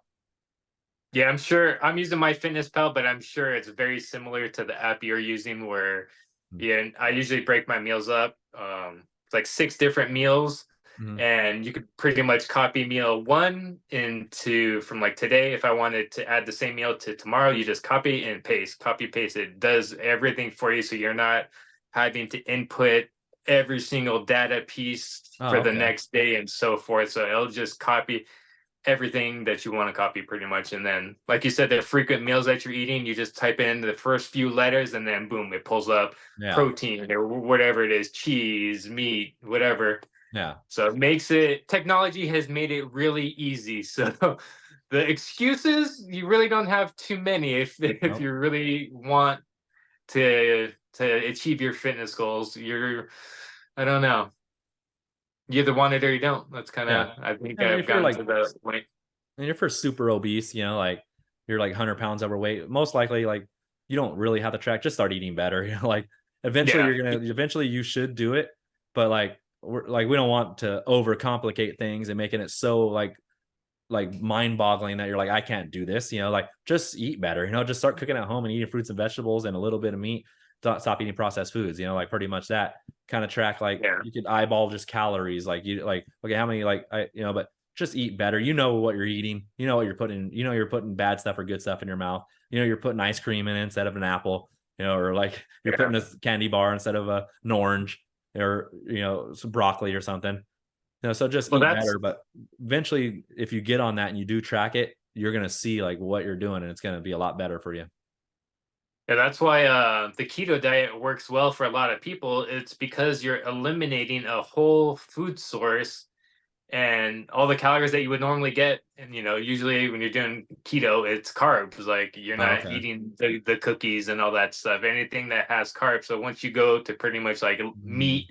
Yeah, I'm sure I'm using my Fitness Pal, but I'm sure it's very similar to the app you're using where yeah, I usually break my meals up. It's like 6 different meals. Mm-hmm. And you could pretty much copy meal one into from like today. If I wanted to add the same meal to tomorrow, you just copy and paste, copy, paste. It does everything for you. So you're not having to input every single data piece for the next day and so forth. So it'll just copy everything that you want to copy pretty much. And then, like you said, the frequent meals that you're eating, you just type in the first few letters and then boom, it pulls up protein or whatever it is, cheese, meat, whatever. Yeah. So it makes technology has made it really easy. So the excuses, you really don't have too many if you really want to achieve your fitness goals. I don't know. You either want it or you don't. That's kind of, I think I've gotten to that point. And if you're super obese, like you're like 100 pounds overweight, most likely like you don't really have to track. Just start eating better. Like eventually you should do it, but like we don't want to overcomplicate things and making it so like mind-boggling that you're like, I can't do this. Like just eat better. Just start cooking at home and eating fruits and vegetables and a little bit of meat. Stop eating processed foods. Like pretty much that kind of track. Like you could eyeball just calories. Like you like, okay, how many but just eat better. What you're eating. What you're putting. You're putting bad stuff or good stuff in your mouth. You're putting ice cream in instead of an apple. Or like you're putting a candy bar instead of an orange, or some broccoli or something. So just eat better. But eventually, if you get on that and you do track it, you're gonna see like what you're doing, and it's gonna be a lot better for you. Yeah, that's why the keto diet works well for a lot of people. It's because you're eliminating a whole food source and all the calories that you would normally get. And usually when you're doing keto, it's carbs. Like you're not eating the cookies and all that stuff. Anything that has carbs. So once you go to pretty much like meat,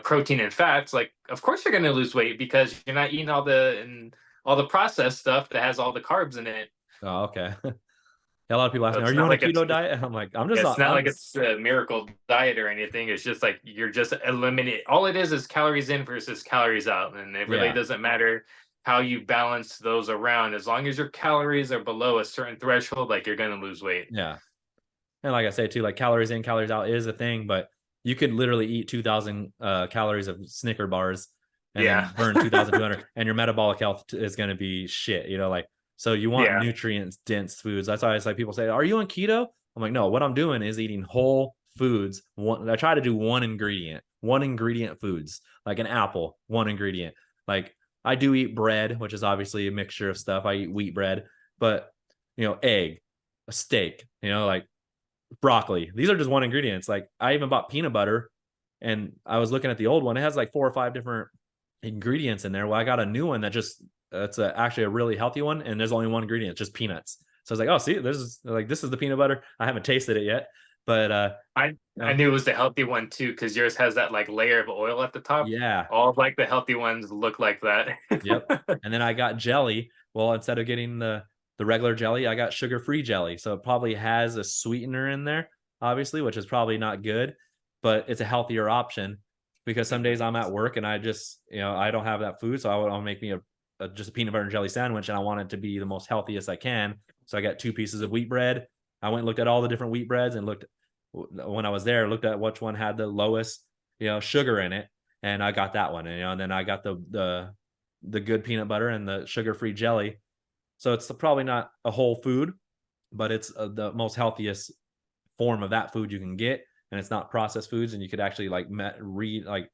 protein, and fats, like of course you're going to lose weight because you're not eating all the processed stuff that has all the carbs in it. Oh, okay. A lot of people ask So me, "Are it's you not on a like keto diet?" I'm like, "I'm just it's not. not like it's a miracle diet or anything. It's just like you're just eliminate. All it is calories in versus calories out, and it really Yeah, doesn't matter how you balance those around. As long as your calories are below a certain threshold, like you're gonna lose weight. yeah." And like I say too, like calories in, calories out is a thing, but you could literally eat 2,000 calories of Snicker bars and Yeah, then burn 2,200, and your metabolic health is going to be shit. Like, so you want yeah, nutrients dense foods. That's why it's like people say, "Are you on keto?" I'm like, no. What I'm doing is eating whole foods. I try to do one ingredient foods, like an apple, one ingredient. Like I do eat bread, which is obviously a mixture of stuff. I eat wheat bread, but egg, a steak, like broccoli. These are just one ingredients. Like I even bought peanut butter, and I was looking at the old one. It has like 4 or 5 different ingredients in there. Well, I got a new one that just it's actually a really healthy one, and there's only one ingredient, just peanuts. So I was like, oh, see, this is the peanut butter. I haven't tasted it yet, but I you I know, knew it was the healthy one too because yours has that like layer of oil at the top. yeah, All of, like the healthy ones look like that. yep. And then I got jelly. Well, instead of getting the regular jelly, I got sugar-free jelly. So it probably has a sweetener in there, obviously, which is probably not good, but it's a healthier option because some days I'm at work and I just, I don't have that food. So I'll make me just a peanut butter and jelly sandwich, and I want it to be the most healthiest I can. So I got 2 pieces of wheat bread. I went and looked at all the different wheat breads and looked when I was there, looked at which one had the lowest, sugar in it, and I got that one. And then I got the good peanut butter and the sugar-free jelly. So it's probably not a whole food, but it's the most healthiest form of that food you can get, and it's not processed foods, and you could actually like read like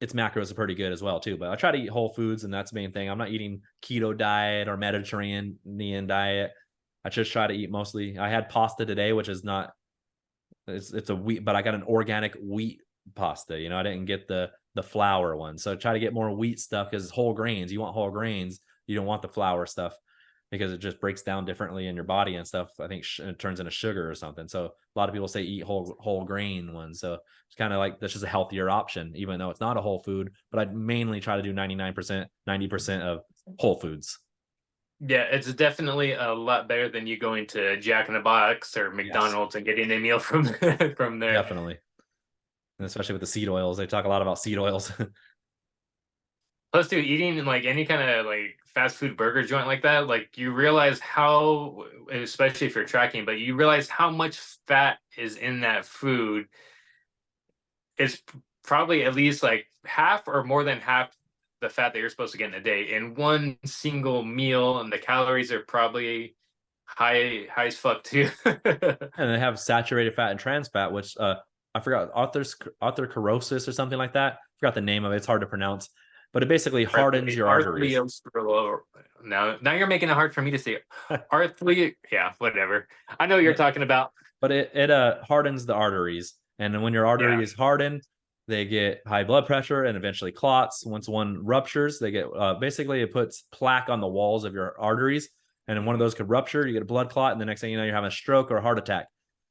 its macros are pretty good as well too. But I try to eat whole foods, and that's the main thing. I'm not eating keto diet or Mediterranean diet. I just try to eat mostly. I had pasta today, which is not it's a wheat, but I got an organic wheat pasta. I didn't get the flour one. So try to get more wheat stuff because it's whole grains. You want whole grains. You don't want the flour stuff because it just breaks down differently in your body and stuff. I think it turns into sugar or something. So a lot of people say eat whole grain ones. So it's kind of like this is a healthier option, even though it's not a whole food. But I'd mainly try to do 99%, 90% of whole foods. Yeah, it's definitely a lot better than you going to Jack in the Box or Yes, McDonald's and getting a meal from from there. definitely. And especially with the seed oils, they talk a lot about seed oils. Plus, dude, eating like any kind of like fast food burger joint like that, like you realize how, especially if you're tracking, but you realize how much fat is in that food. It's probably at least like half or more than half the fat that you're supposed to get in a day in one single meal, and the calories are probably high as fuck too. And they have saturated fat and trans fat, which I forgot atherosclerosis or something like that. I forgot the name of it. It's hard to pronounce, but it basically hardens your arteries. Now you're making it hard for me to say. Arthly, yeah, whatever. I know what you're talking about. But it hardens the arteries, and then when your Yeah, artery is hardened, they get high blood pressure and eventually clots. Once one ruptures, they get basically it puts plaque on the walls of your arteries, and then one of those could rupture. You get a blood clot, and the next thing you know, you're having a stroke or a heart attack.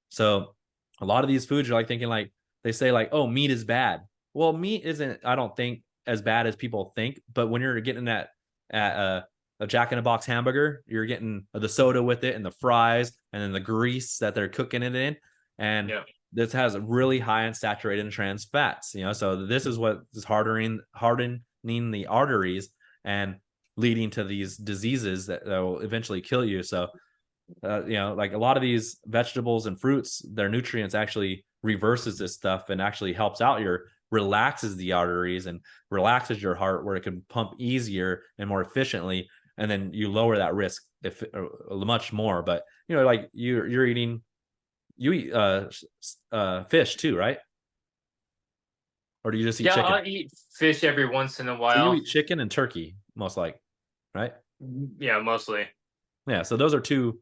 So a lot of these foods, you're like thinking like they say like, oh, meat is bad. Well, meat isn't, I don't think, as bad as people think. But when you're getting that at a Jack in the Box hamburger, you're getting the soda with it and the fries and then the grease that they're cooking it in, and yeah. this has really high and saturated and trans fats. So this is what is hardening the arteries and leading to these diseases that will eventually kill you. So like a lot of these vegetables and fruits, their nutrients actually reverses this stuff and actually helps out relaxes the arteries and relaxes your heart where it can pump easier and more efficiently, and then you lower that risk if much more. But like you're eating, you eat fish too, right? Or do you just eat Yeah, chicken? I'll eat fish every once in a So you while. eat chicken and turkey most like, right? Yeah, mostly. Yeah, so those are two,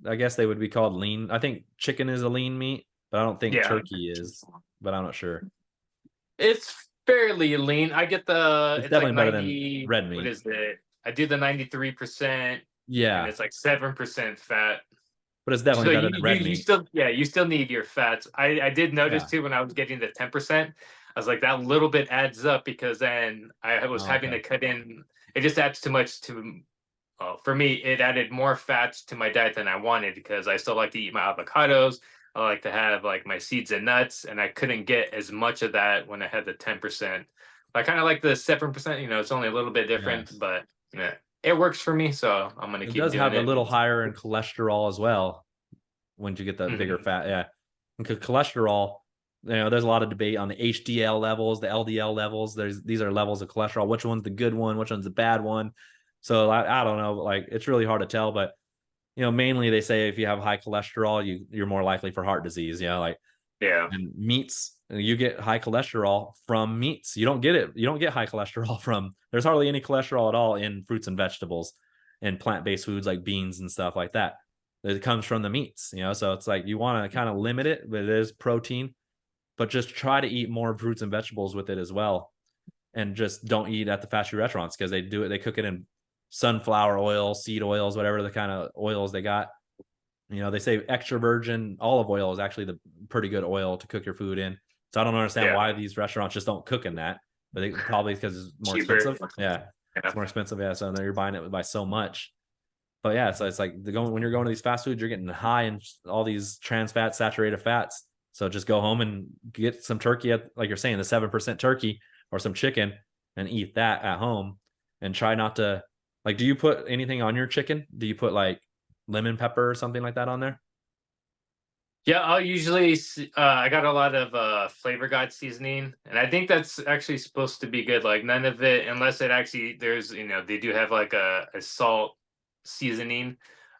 I guess they would be called lean. I think chicken is a lean meat, but I don't think Yeah, turkey is, but I'm not sure. it's fairly lean. I get It's it's like definitely better than 90, red what meat. is it? I do the 93%, and Yeah, it's like 7% fat. but it's definitely So better than red you meat. still, yeah, you still need your fats. I did notice Yeah. too when I was getting the 10%, I was like that little bit adds up because then I was Oh, having okay. to cut in. It just adds too much to for me, it added more fats to my diet than I wanted because I still like to eat my avocados. I like to have like my seeds and nuts, and I couldn't get as much of that when I had the 10%. I kind of like the 7%. It's only a little bit different, Yes. but yeah, it works for me, so I'm gonna It keep does doing have a it. little higher in cholesterol as well once you get the bigger Mhm. fat. Yeah. Because cholesterol, there's a lot of debate on the HDL levels, the LDL levels. These are levels of cholesterol. Which one's the good one? Which one's the bad one? So I don't know. Like it's really hard to tell, but mainly they say if you have high cholesterol, you're more likely for heart disease. Like Yeah, and meats, you get high cholesterol from meats. You don't get it. You don't get high cholesterol from. There's hardly any cholesterol at all in fruits and vegetables and plant-based foods like beans and stuff like that. It comes from the meats. So it's like you want to kind of limit it, but it is protein. But just try to eat more fruits and vegetables with it as well, and just don't eat at the fast food restaurants because they do it. They cook it in sunflower oil, seed oils, whatever the kind of oils they got. They say extra virgin olive oil is actually the pretty good oil to cook your food in. So I don't understand yeah, why these restaurants just don't cook in that. But probably because it's more cheaper. expensive. Yeah, Yeah. it's more expensive. Yeah, so then you're buying it by so much. But yeah, so it's like when you're going to these fast foods, you're getting high in all these trans fats, saturated fats. So just go home and get some turkey at, like you're saying, the 7% turkey or some chicken, and eat that at home. And try not to, like, do you put anything on your chicken? Do you put like lemon pepper or something like that on there? Yeah, I'll usually I got a lot of Flavor God seasoning, and I think that's actually supposed to be good. Like none of it, unless it actually there's they do have like a salt seasoning,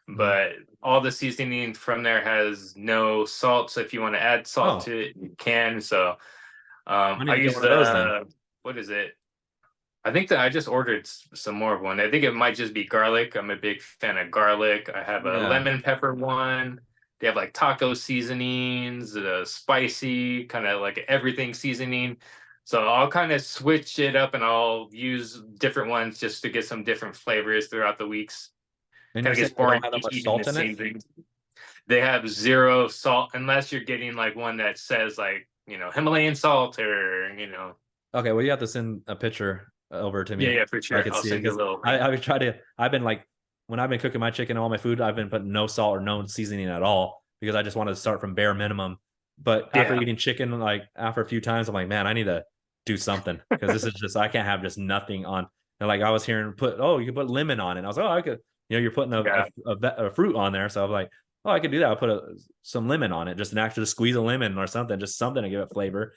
Mhm. but all the seasoning from there has no salt. So if you want to add salt Oh, to it, you can. So I need I to get use one of those then. the what is it? I think that I just ordered some more of one. I think it might just be garlic. I'm a big fan of garlic. I have a Yeah. lemon pepper one. They have like taco seasonings, spicy, kind of like everything seasoning. So I'll kind of switch it up and I'll use different ones just to get some different flavors throughout the weeks. And you're Kind of gets saying they boring don't have that much eating the salt in it? same thing. They have zero salt unless you're getting like one that says like, Himalayan salt or. Okay, well, you have to send a picture over to Yeah, me yeah, for so I sure. could I'll see it send you a because little link. I've tried to. I've been like, when I've been cooking my chicken and all my food, I've been putting no salt or no seasoning at all because I just wanted to start from bare minimum. But after Yeah. eating chicken, like after a few times, I'm like, man, I need to do something because this is just, I can't have just nothing on. And like I was hearing, you can put lemon on it. And I was like, oh, I could. You're putting Yeah. a fruit on there, so I'm like, oh, I could do that. I'll put some lemon on it, just an actual squeeze of lemon or something, just something to give it flavor.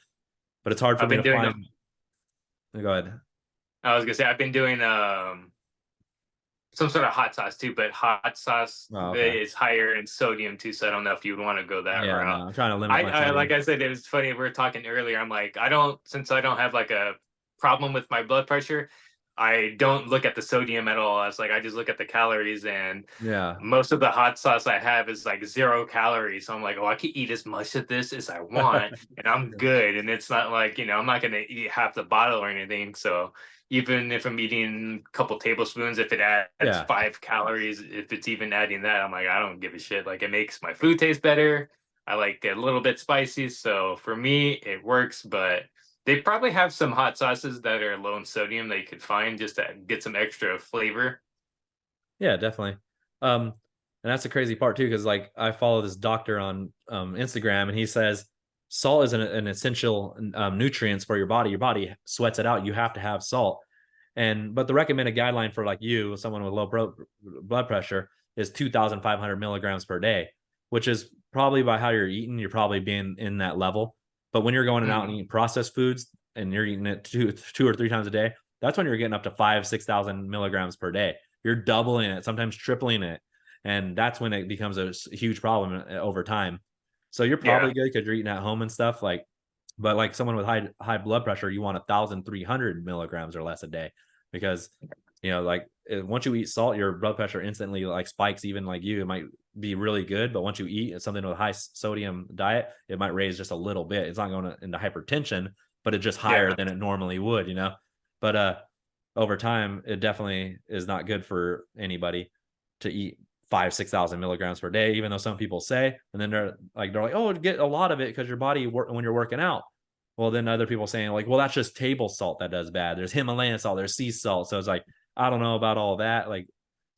But it's hard for I've me been to doing find. Go ahead. I was gonna say I've been doing some sort of hot sauce too, but hot sauce Oh, okay. is higher in sodium too, so I don't know if you would want to go that Yeah, no, route. I'm trying to limit I, my I like sodium. I said, it was funny. We were talking earlier. I'm like, I don't since I don't have like a problem with my blood pressure, I don't look at the sodium at all. I was like, I just look at the calories, and Yeah. most of the hot sauce I have is like 0 calories. So I'm like, oh, I can eat as much of this as I want, and I'm good. And it's not like I'm not gonna eat half the bottle or anything. So even if I'm eating a couple tablespoons, if it adds Yeah. 5 calories, if it's even adding that, I'm like, I don't give a shit. Like it makes my food taste better. I like it a little bit spicy, so for me it works. But they probably have some hot sauces that are low in sodium that you could find just to get some extra flavor. Yeah, definitely. And that's the crazy part too, because like I follow this doctor on Instagram, and he says salt is an essential nutrients for your body. Your body sweats it out. You have to have salt. But the recommended guideline for like you, someone with blood pressure, is 2,500 milligrams per day, which is probably by how you're eating. You're probably being in that level. But when you're going out and Mhm. eating processed foods and you're eating it two or three times a day, that's when you're getting up to 6,000 milligrams per day. You're doubling it, sometimes tripling it, and that's when it becomes a huge problem over time. So you're Yeah, probably good because you're eating at home and stuff. But like someone with high blood pressure, you want 1,300 milligrams or less a day because like once you eat salt, your blood pressure instantly like spikes. Even like you, it might be really good, but once you eat something with a high sodium diet, it might raise just a little bit. It's not going into hypertension, but it's just higher yeah. than it normally would. But over time, it definitely is not good for anybody to eat 6,000 milligrams per day, even though some people say, and then they're like, oh, get a lot of it because your body when you're working out. Well, then other people saying like, well, that's just table salt that does bad. There's Himalayan salt, there's sea salt. So it's like, I don't know about all that. Like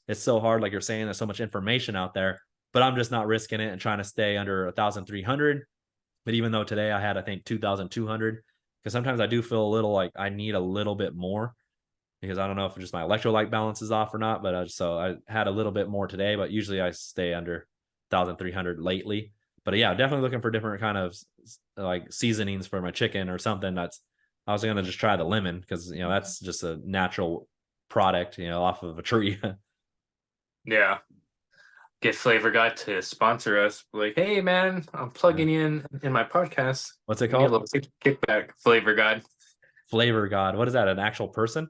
it's so hard. Like you're saying, there's so much information out there, but I'm just not risking it and trying to stay under 1,300. But even though today I had, I think 2,200, because sometimes I do feel a little like I need a little bit more because I don't know if just my electrolyte balance is off or not. But so I had a little bit more today, but usually I stay under 1,300 lately. But yeah, definitely looking for different kind of like seasonings for my chicken or something. I was going to just try the lemon because, that's just a natural product, off of a tree. Yeah. Get Flavor God to sponsor us. Like, hey man, I'm plugging you in my podcast. What's it Give me a called? little kickback. Flavor God. Flavor God. What is that? An actual person?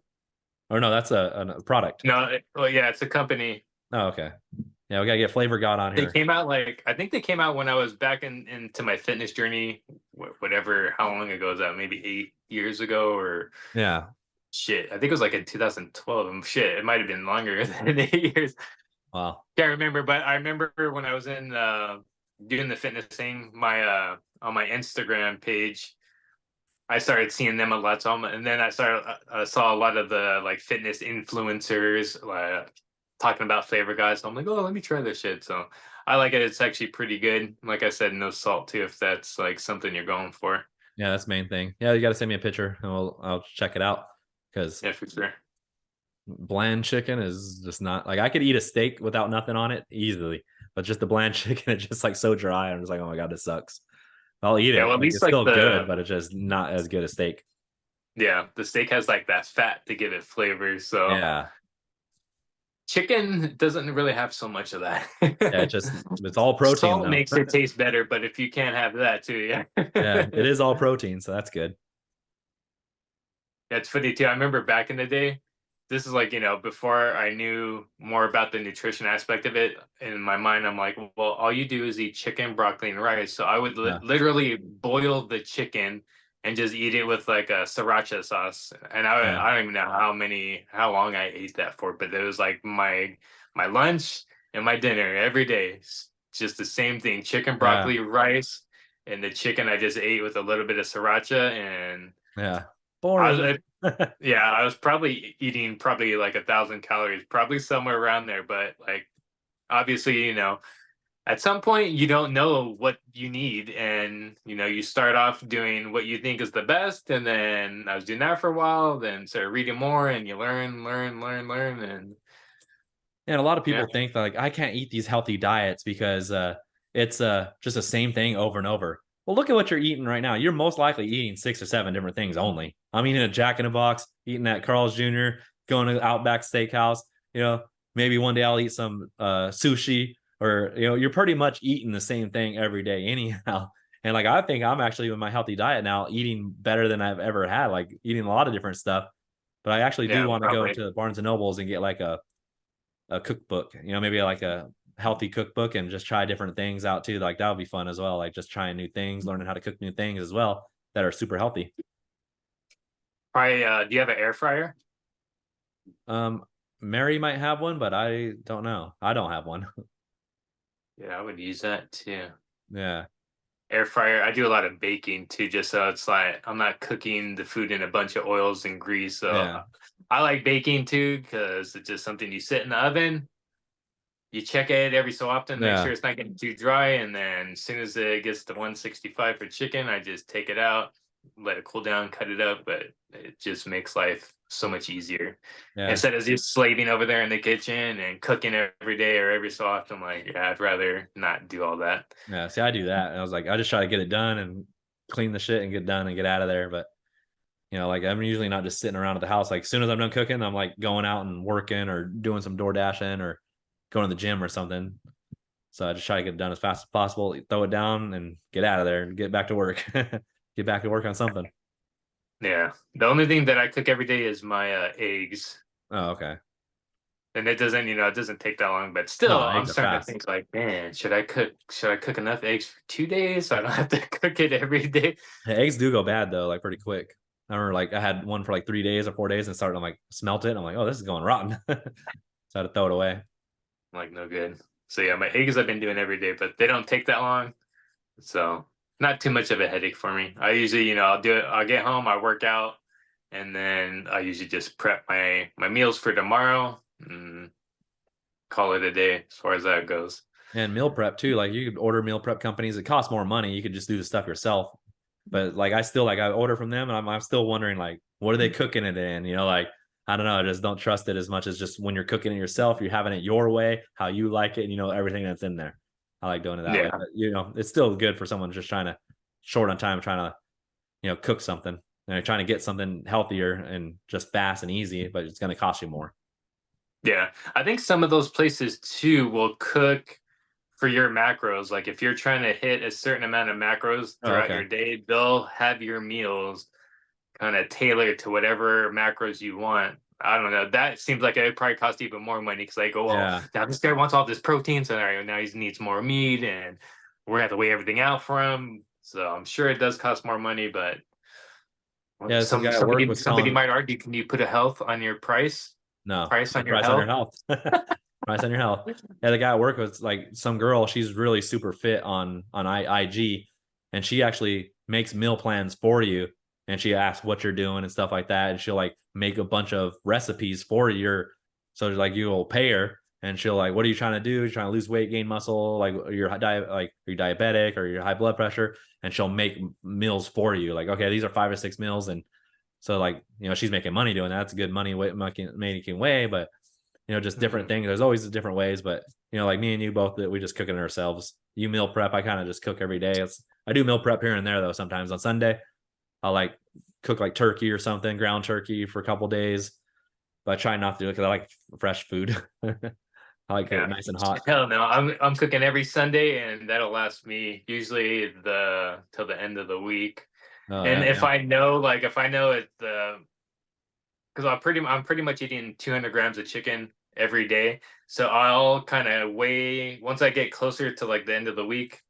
Or no, that's a product. No, well, yeah, it's a company. Oh, okay. Yeah, we gotta get Flavor God on They here. came out I think they came out when I was back into my fitness journey, whatever, how long ago was that? Maybe 8 years ago or Yeah. shit. I think it was like in 2012. Shit, it might have been longer than 8 years. Wow. Can't remember, but I remember when I was in doing the fitness thing, my on my Instagram page, I started seeing them a lot. So and then I saw a lot of the like fitness influencers talking about Flavor Guys. So I'm like, oh, let me try this shit. So I like it. It's actually pretty good. Like I said, no salt too, if that's like something you're going for. Yeah, that's the main thing. Yeah, you gotta send me a picture and I'll check it out because Yeah, for sure. bland chicken is just not like I could eat a steak without nothing on it easily, but just the bland chicken is just like so dry. I'm just like, oh my god, this sucks. I'll eat Yeah, it. well, at Like least it's like still good, but it's just not as good as steak. the steak has like that fat to give it flavor. So Yeah. chicken doesn't really have so much of that. Yeah, it's all protein Salt though. makes it taste better, but if you can't have that too, yeah. Yeah, it is all protein, so that's good. That's funny too. I remember back in the day, this is like, before I knew more about the nutrition aspect of it. In my mind, I'm like, well, all you do is eat chicken, broccoli, and rice. So I would Yeah. literally boil the chicken and just eat it with like a sriracha sauce. And Yeah. I don't even know how long I ate that for, but it was like my lunch and my dinner every day. It's just the same thing: chicken, Yeah. broccoli, rice, and the chicken I just ate with a little bit of sriracha. And Yeah. I Boring. was, yeah, I was probably eating probably like 1,000 calories, probably somewhere around there. But like, obviously, at some point you don't know what you need, and you start off doing what you think is the best. And then I was doing that for a while, then started reading more, and you learn, and And a lot of yeah, people think that like I can't eat these healthy diets because it's just the same thing over and over. Well, look at what you're eating right now. You're most likely eating 6 or 7 different things only. I'm eating a Jack in the Box, eating at Carl's Jr., going to Outback Steakhouse. Maybe one day I'll eat some sushi, or you're pretty much eating the same thing every day anyhow. And like I think I'm actually with my healthy diet now eating better than I've ever had, like eating a lot of different stuff. But I actually do yeah, want to go probably. to Barnes and Nobles and get like a cookbook, maybe like a healthy cookbook and just try different things out too. Like that would be fun as well. Like just trying new things, learning how to cook new things as well that are super healthy. Probably. Do you have an air fryer? Um, Mary might have one, but I don't know. I don't have one. Yeah, I would use that too. Yeah. Air fryer. I do a lot of baking too, just so it's like I'm not cooking the food in a bunch of oils and grease. So Yeah. I like baking too because it's just something you sit in the oven. You check it every so often, make Yeah. sure it's not getting too dry, and then as soon as it gets to 165 for chicken, I just take it out, let it cool down, cut it up. But it just makes life so much easier Yeah. instead of just slaving over there in the kitchen and cooking every day or every so often. Like, yeah, I'd rather not do all that. Yeah. See, I do that. And I was like, I just try to get it done and clean the shit and get done and get out of there. But like I'm usually not just sitting around at the house. Like as soon as I'm done cooking, I'm like going out and working or doing some door dashing or going to the gym or something. So I just try to get it done as fast as possible, throw it down and get out of there and get back to work. Get back to work on something. Yeah. The only thing that I cook every day is my eggs. Oh, okay. And it doesn't take that long, but still No, I'm eggs are starting to fast. think like, man, should I cook enough eggs for 2 days so I don't have to cook it every day? Yeah, eggs do go bad though, like pretty quick. I remember like I had one for like 3 days or 4 days and started, I'm like, smelt it. I'm like, oh, this is going rotten. So I had to throw it away. I'm like, no good. So yeah, my eggs I've been doing every day, but they don't take that long. So not too much of a headache for me. I usually, I'll do it, I'll get home, I work out, and then I usually just prep my meals for tomorrow. call it a day as far as that goes. And meal prep too. Like you could order meal prep companies. It costs more money. You could just do the stuff yourself. But like I still like I order from them and I'm still wondering like what are they cooking it in? You know, like I don't know, I just don't trust it as much as just when you're cooking it yourself, you're having it your way, how you like it, and you know everything that's in there. I like doing it that way. Yeah. But you know, it's still good for someone just trying to short on time, trying to, you know, cook something and trying to get something healthier and just fast and easy, but it's gonna cost you more. Yeah. I think some of those places too will cook for your macros. Like if you're trying to hit a certain amount of macros Oh, throughout okay. your day, they'll have your meals kind of tailored to whatever macros you want. I don't know. That seems like it probably cost even more money because like, oh well, Yeah. now this guy wants all this protein, so now he needs more meat, and we're gonna have to weigh everything out for him. So I'm sure it does cost more money, but Yeah, this guy at work was somebody telling might argue, can you put a health on your price? no, Price on your price on your health? health. Price on your health. Yeah, the guy at work was like some girl. She's really super fit on IG, and she actually makes meal plans for you. And she asks what you're doing and stuff like that. And she'll like make a bunch of recipes for your. So like you will pay her, and she'll like, what are you trying to do? You're trying to lose weight, gain muscle, like your diet, like you're diabetic or your high blood pressure, and she'll make meals for you. Like, okay, these are 5 or 6 meals, and so like you know she's making money doing that. That's a good money making way, but you know, just different things. There's always different ways, but you know, like me and you both, that we just cook it ourselves. You meal prep, I kind of just cook every day. I do meal prep here and there though. Sometimes on Sunday, I'll like cook like turkey or something, ground turkey for a couple days. But I try not to do it because I like fresh food. I like it Yeah. nice and hot. Hell no. I'm cooking every Sunday and that'll last me usually the till the end of the week. Oh And yeah, if yeah. I know like if I know it because I'm pretty much eating 200 grams of chicken every day. So I'll kind of weigh once I get closer to like the end of the week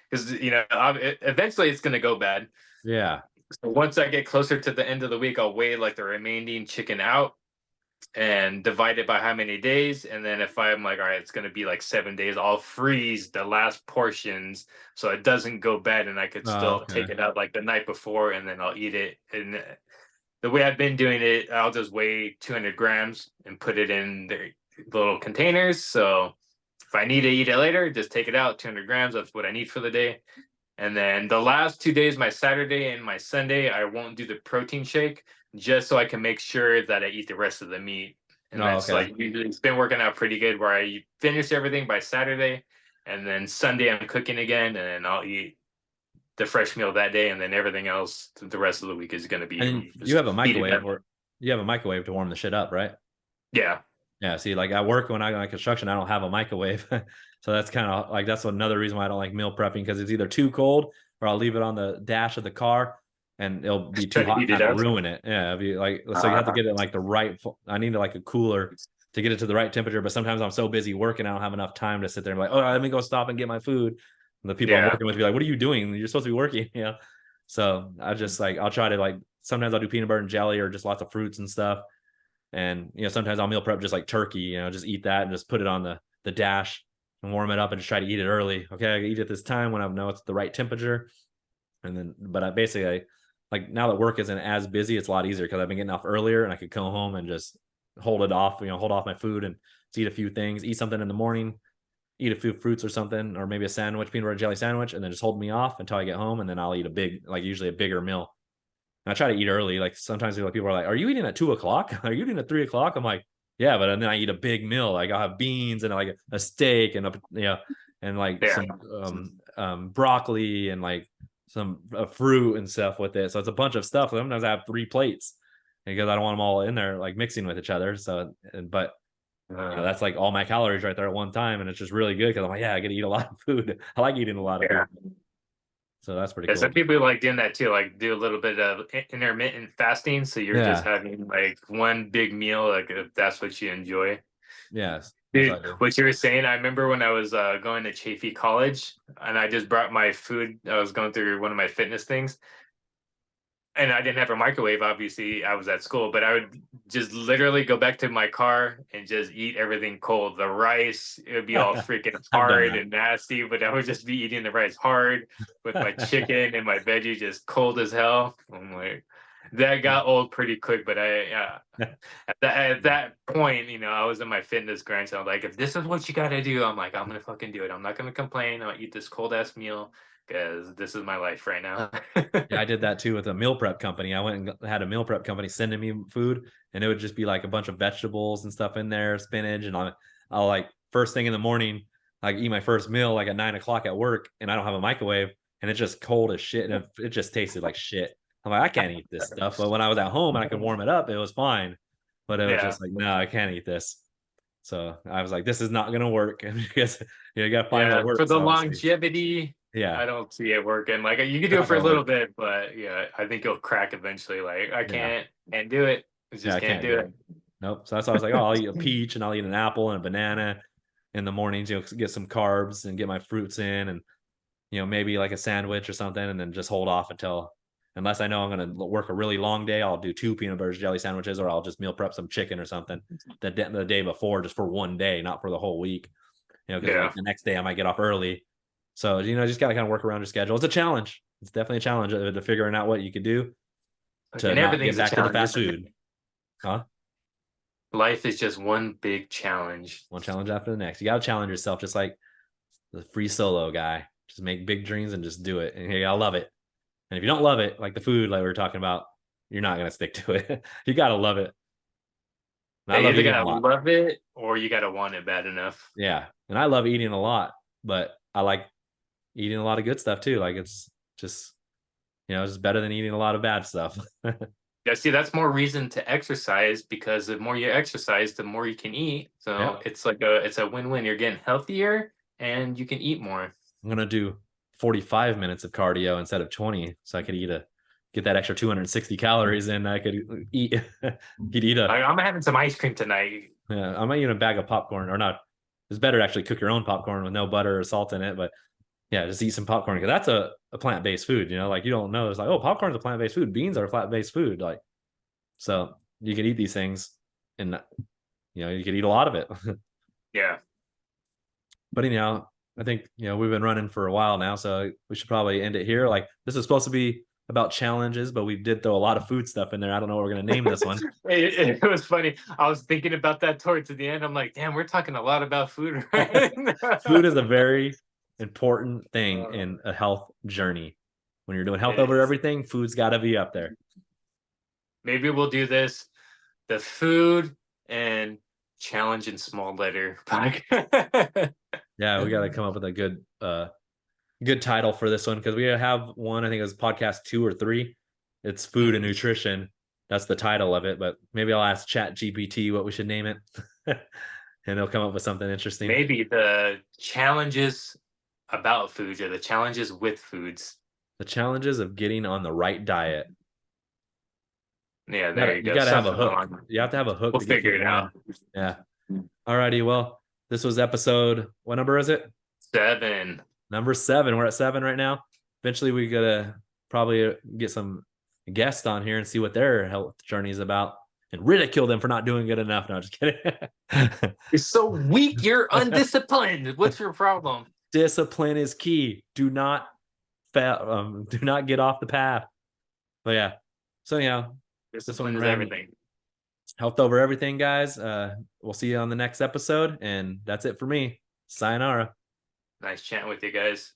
because eventually it's gonna go bad. Yeah. So once I get closer to the end of the week, I'll weigh like the remaining chicken out and divide it by how many days. And then if I'm like, all right, it's going to be like 7 days, I'll freeze the last portions so it doesn't go bad and I could Oh, still okay. take it out like the night before and then I'll eat it. And the way I've been doing it, I'll just weigh 200 grams and put it in the little containers. So if I need to eat it later, just take it out, 200 grams. That's what I need for the day. And then the last 2 days, my Saturday and my Sunday, I won't do the protein shake just so I can make sure that I eat the rest of the meat. And Oh, that's okay. like usually it's been working out pretty good where I finish everything by Saturday and then Sunday I'm cooking again and then I'll eat the fresh meal that day and then everything else the rest of the week is going to be And you just have a eating microwave, that. or you have a microwave to warm the shit up, right? Yeah. Yeah, see, like at work when I go on construction, I don't have a microwave. So that's kind of like that's another reason why I don't like meal prepping because it's either too cold or I'll leave it on the dash of the car and it'll be too Trying to hot heat and it have to up. ruin it. Yeah, it'll be like so you have to get it like the right. I need like a cooler to get it to the right temperature. But sometimes I'm so busy working, I don't have enough time to sit there and be like, oh, let me go stop and get my food. And the people I'm Yeah. working with be like, what are you doing? You're supposed to be working, you know. So I just like I'll try to like sometimes I'll do peanut butter and jelly or just lots of fruits and stuff. And you know, sometimes I'll meal prep just like turkey, you know, just eat that and just put it on the dash and warm it up and just try to eat it early. Okay, I eat it this time when I know it's the right temperature. And then, but I basically like now that work isn't as busy, it's a lot easier because I've been getting off earlier and I could come home and just hold it off, you know, hold off my food and eat a few things, eat something in the morning, eat a few fruits or something, or maybe a sandwich, peanut butter jelly sandwich, and then just hold me off until I get home. And then I'll eat a big, like usually a bigger meal. And I try to eat early. Like sometimes people are like, "Are you eating at 2 o'clock? Are you eating at 3 o'clock?" I'm like, "Yeah," but and then I eat a big meal. Like I'll have beans and like a steak and a and like Yeah. some broccoli and like some fruit and stuff with it. So it's a bunch of stuff. Sometimes I have 3 plates because I don't want them all in there like mixing with each other. So, but you know Uh, that's like all my calories right there at one time, and it's just really good because I'm like, yeah, I get to eat a lot of food. I like eating a lot of yeah. food, so that's pretty Yeah, some cool. people like doing that too, like do a little bit of intermittent fasting. So you're just Yeah, having like one big meal, like if that's what you enjoy. yes, that's Dude, what I do. what you were saying, I remember when I was going to Chaffey College and I just brought my food. I was going through one of my fitness things and I didn't have a microwave. Obviously, I was at school, but I would just literally go back to my car and just eat everything cold. The rice, it would be all freaking I've done hard that. and nasty, but I would just be eating the rice hard with my chicken and my veggie just cold as hell. I'm like, That got old pretty quick, but at that point, I was in my fitness grind. So I'm like, if this is what you got to do, I'm like, I'm gonna fucking do it. I'm not gonna complain. I'll eat this cold ass meal because this is my life right now. Yeah, I did that too with a meal prep company. I went and had a meal prep company sending me food, and it would just be like a bunch of vegetables and stuff in there, spinach, and I'll like first thing in the morning, like eat my first meal like at 9 o'clock at work, and I don't have a microwave, and it's just cold as shit, and it just tasted like shit. I'm like, I can't eat this stuff. But when I was at home and I could warm it up, it was fine. But it was Yeah, just like, no, I can't eat this. So I was like, this is not gonna work. And because you got to find what yeah. For works, the obviously. longevity, Yeah, I don't see it working. Like you can do it not for a gonna little work. bit, but yeah, I think you'll crack eventually. Like I Yeah, can't do it. I yeah, just I can't can't do do it. it. Nope. So that's why I was like, oh, I'll eat a peach and I'll eat an apple and a banana in the mornings, get some carbs and get my fruits in, and maybe like a sandwich or something, and then just hold off until, unless I know I'm going to work a really long day, I'll do 2 peanut butter jelly sandwiches, or I'll just meal prep some chicken or something the day before, just for one day, not for the whole week. Because like Yeah, the next day I might get off early. So just got to kind of work around your schedule. It's a challenge. It's definitely a challenge to figuring out what you could do to and not get everything's a back to the challenge, fast isn't it? food. Huh? Life is just one big challenge. One challenge after the next. You got to challenge yourself, just like the free solo guy. Just make big dreams and just do it. And you gotta love it. And if you don't love it, like the food, like we were talking about, you're not gonna stick to it. You gotta love it. And I Yeah, you love either eating a gotta lot. love it or you gotta want it bad enough. Yeah, and I love eating a lot, but I like eating a lot of good stuff too. Like it's just, it's just better than eating a lot of bad stuff. Yeah, see, that's more reason to exercise because the more you exercise, the more you can eat. So Yep. it's a win-win. You're getting healthier and you can eat more. I'm gonna do 45 minutes of cardio instead of 20, so I could get that extra 260 calories in. I could eat could eat a I'm having some ice cream tonight. yeah, I might eat a bag of popcorn, or not. It's better to actually cook your own popcorn with no butter or salt in it. But yeah, just eat some popcorn, because that's a plant-based food. Like you don't know. It's like, oh, popcorn's a plant-based food. Beans are a plant-based food. Like, so you can eat these things, and you could eat a lot of it. Yeah. But anyhow, I think we've been running for a while now, so we should probably end it here. Like, this is supposed to be about challenges, but we did throw a lot of food stuff in there. I don't know what we're gonna name this one. It was funny. I was thinking about that towards the end. I'm like, damn, we're talking a lot about food right now. Food is a very important thing Uh, in a health journey. When you're doing health it over is. everything, food's got to be up there. Maybe we'll do this, the food and challenge in small letter. Yeah, we got to come up with a good title for this one, because we have one. I think it was podcast 2 or 3. It's food and nutrition. That's the title of it. But maybe I'll ask Chat GPT what we should name it, and they'll come up with something interesting. Maybe the challenges about foods or the challenges with foods. The challenges of getting on the right diet. Yeah, You there gotta, you you go. gotta have a Something hook. along. You have to have a hook We'll to get figure people it in. out. Yeah. Alrighty. Well, this was episode. What number is it? 7. Number 7. We're at 7 right now. Eventually, we gotta probably get some guests on here and see what their health journey is about, and ridicule them for not doing good enough. No, just kidding. You're so weak. You're undisciplined. What's your problem? Discipline is key. Do not do not get off the path. But yeah. So anyhow, this Discipline one is ran everything. health over everything, guys. We'll see you on the next episode, and that's it for me. Sayonara. Nice chatting with you guys.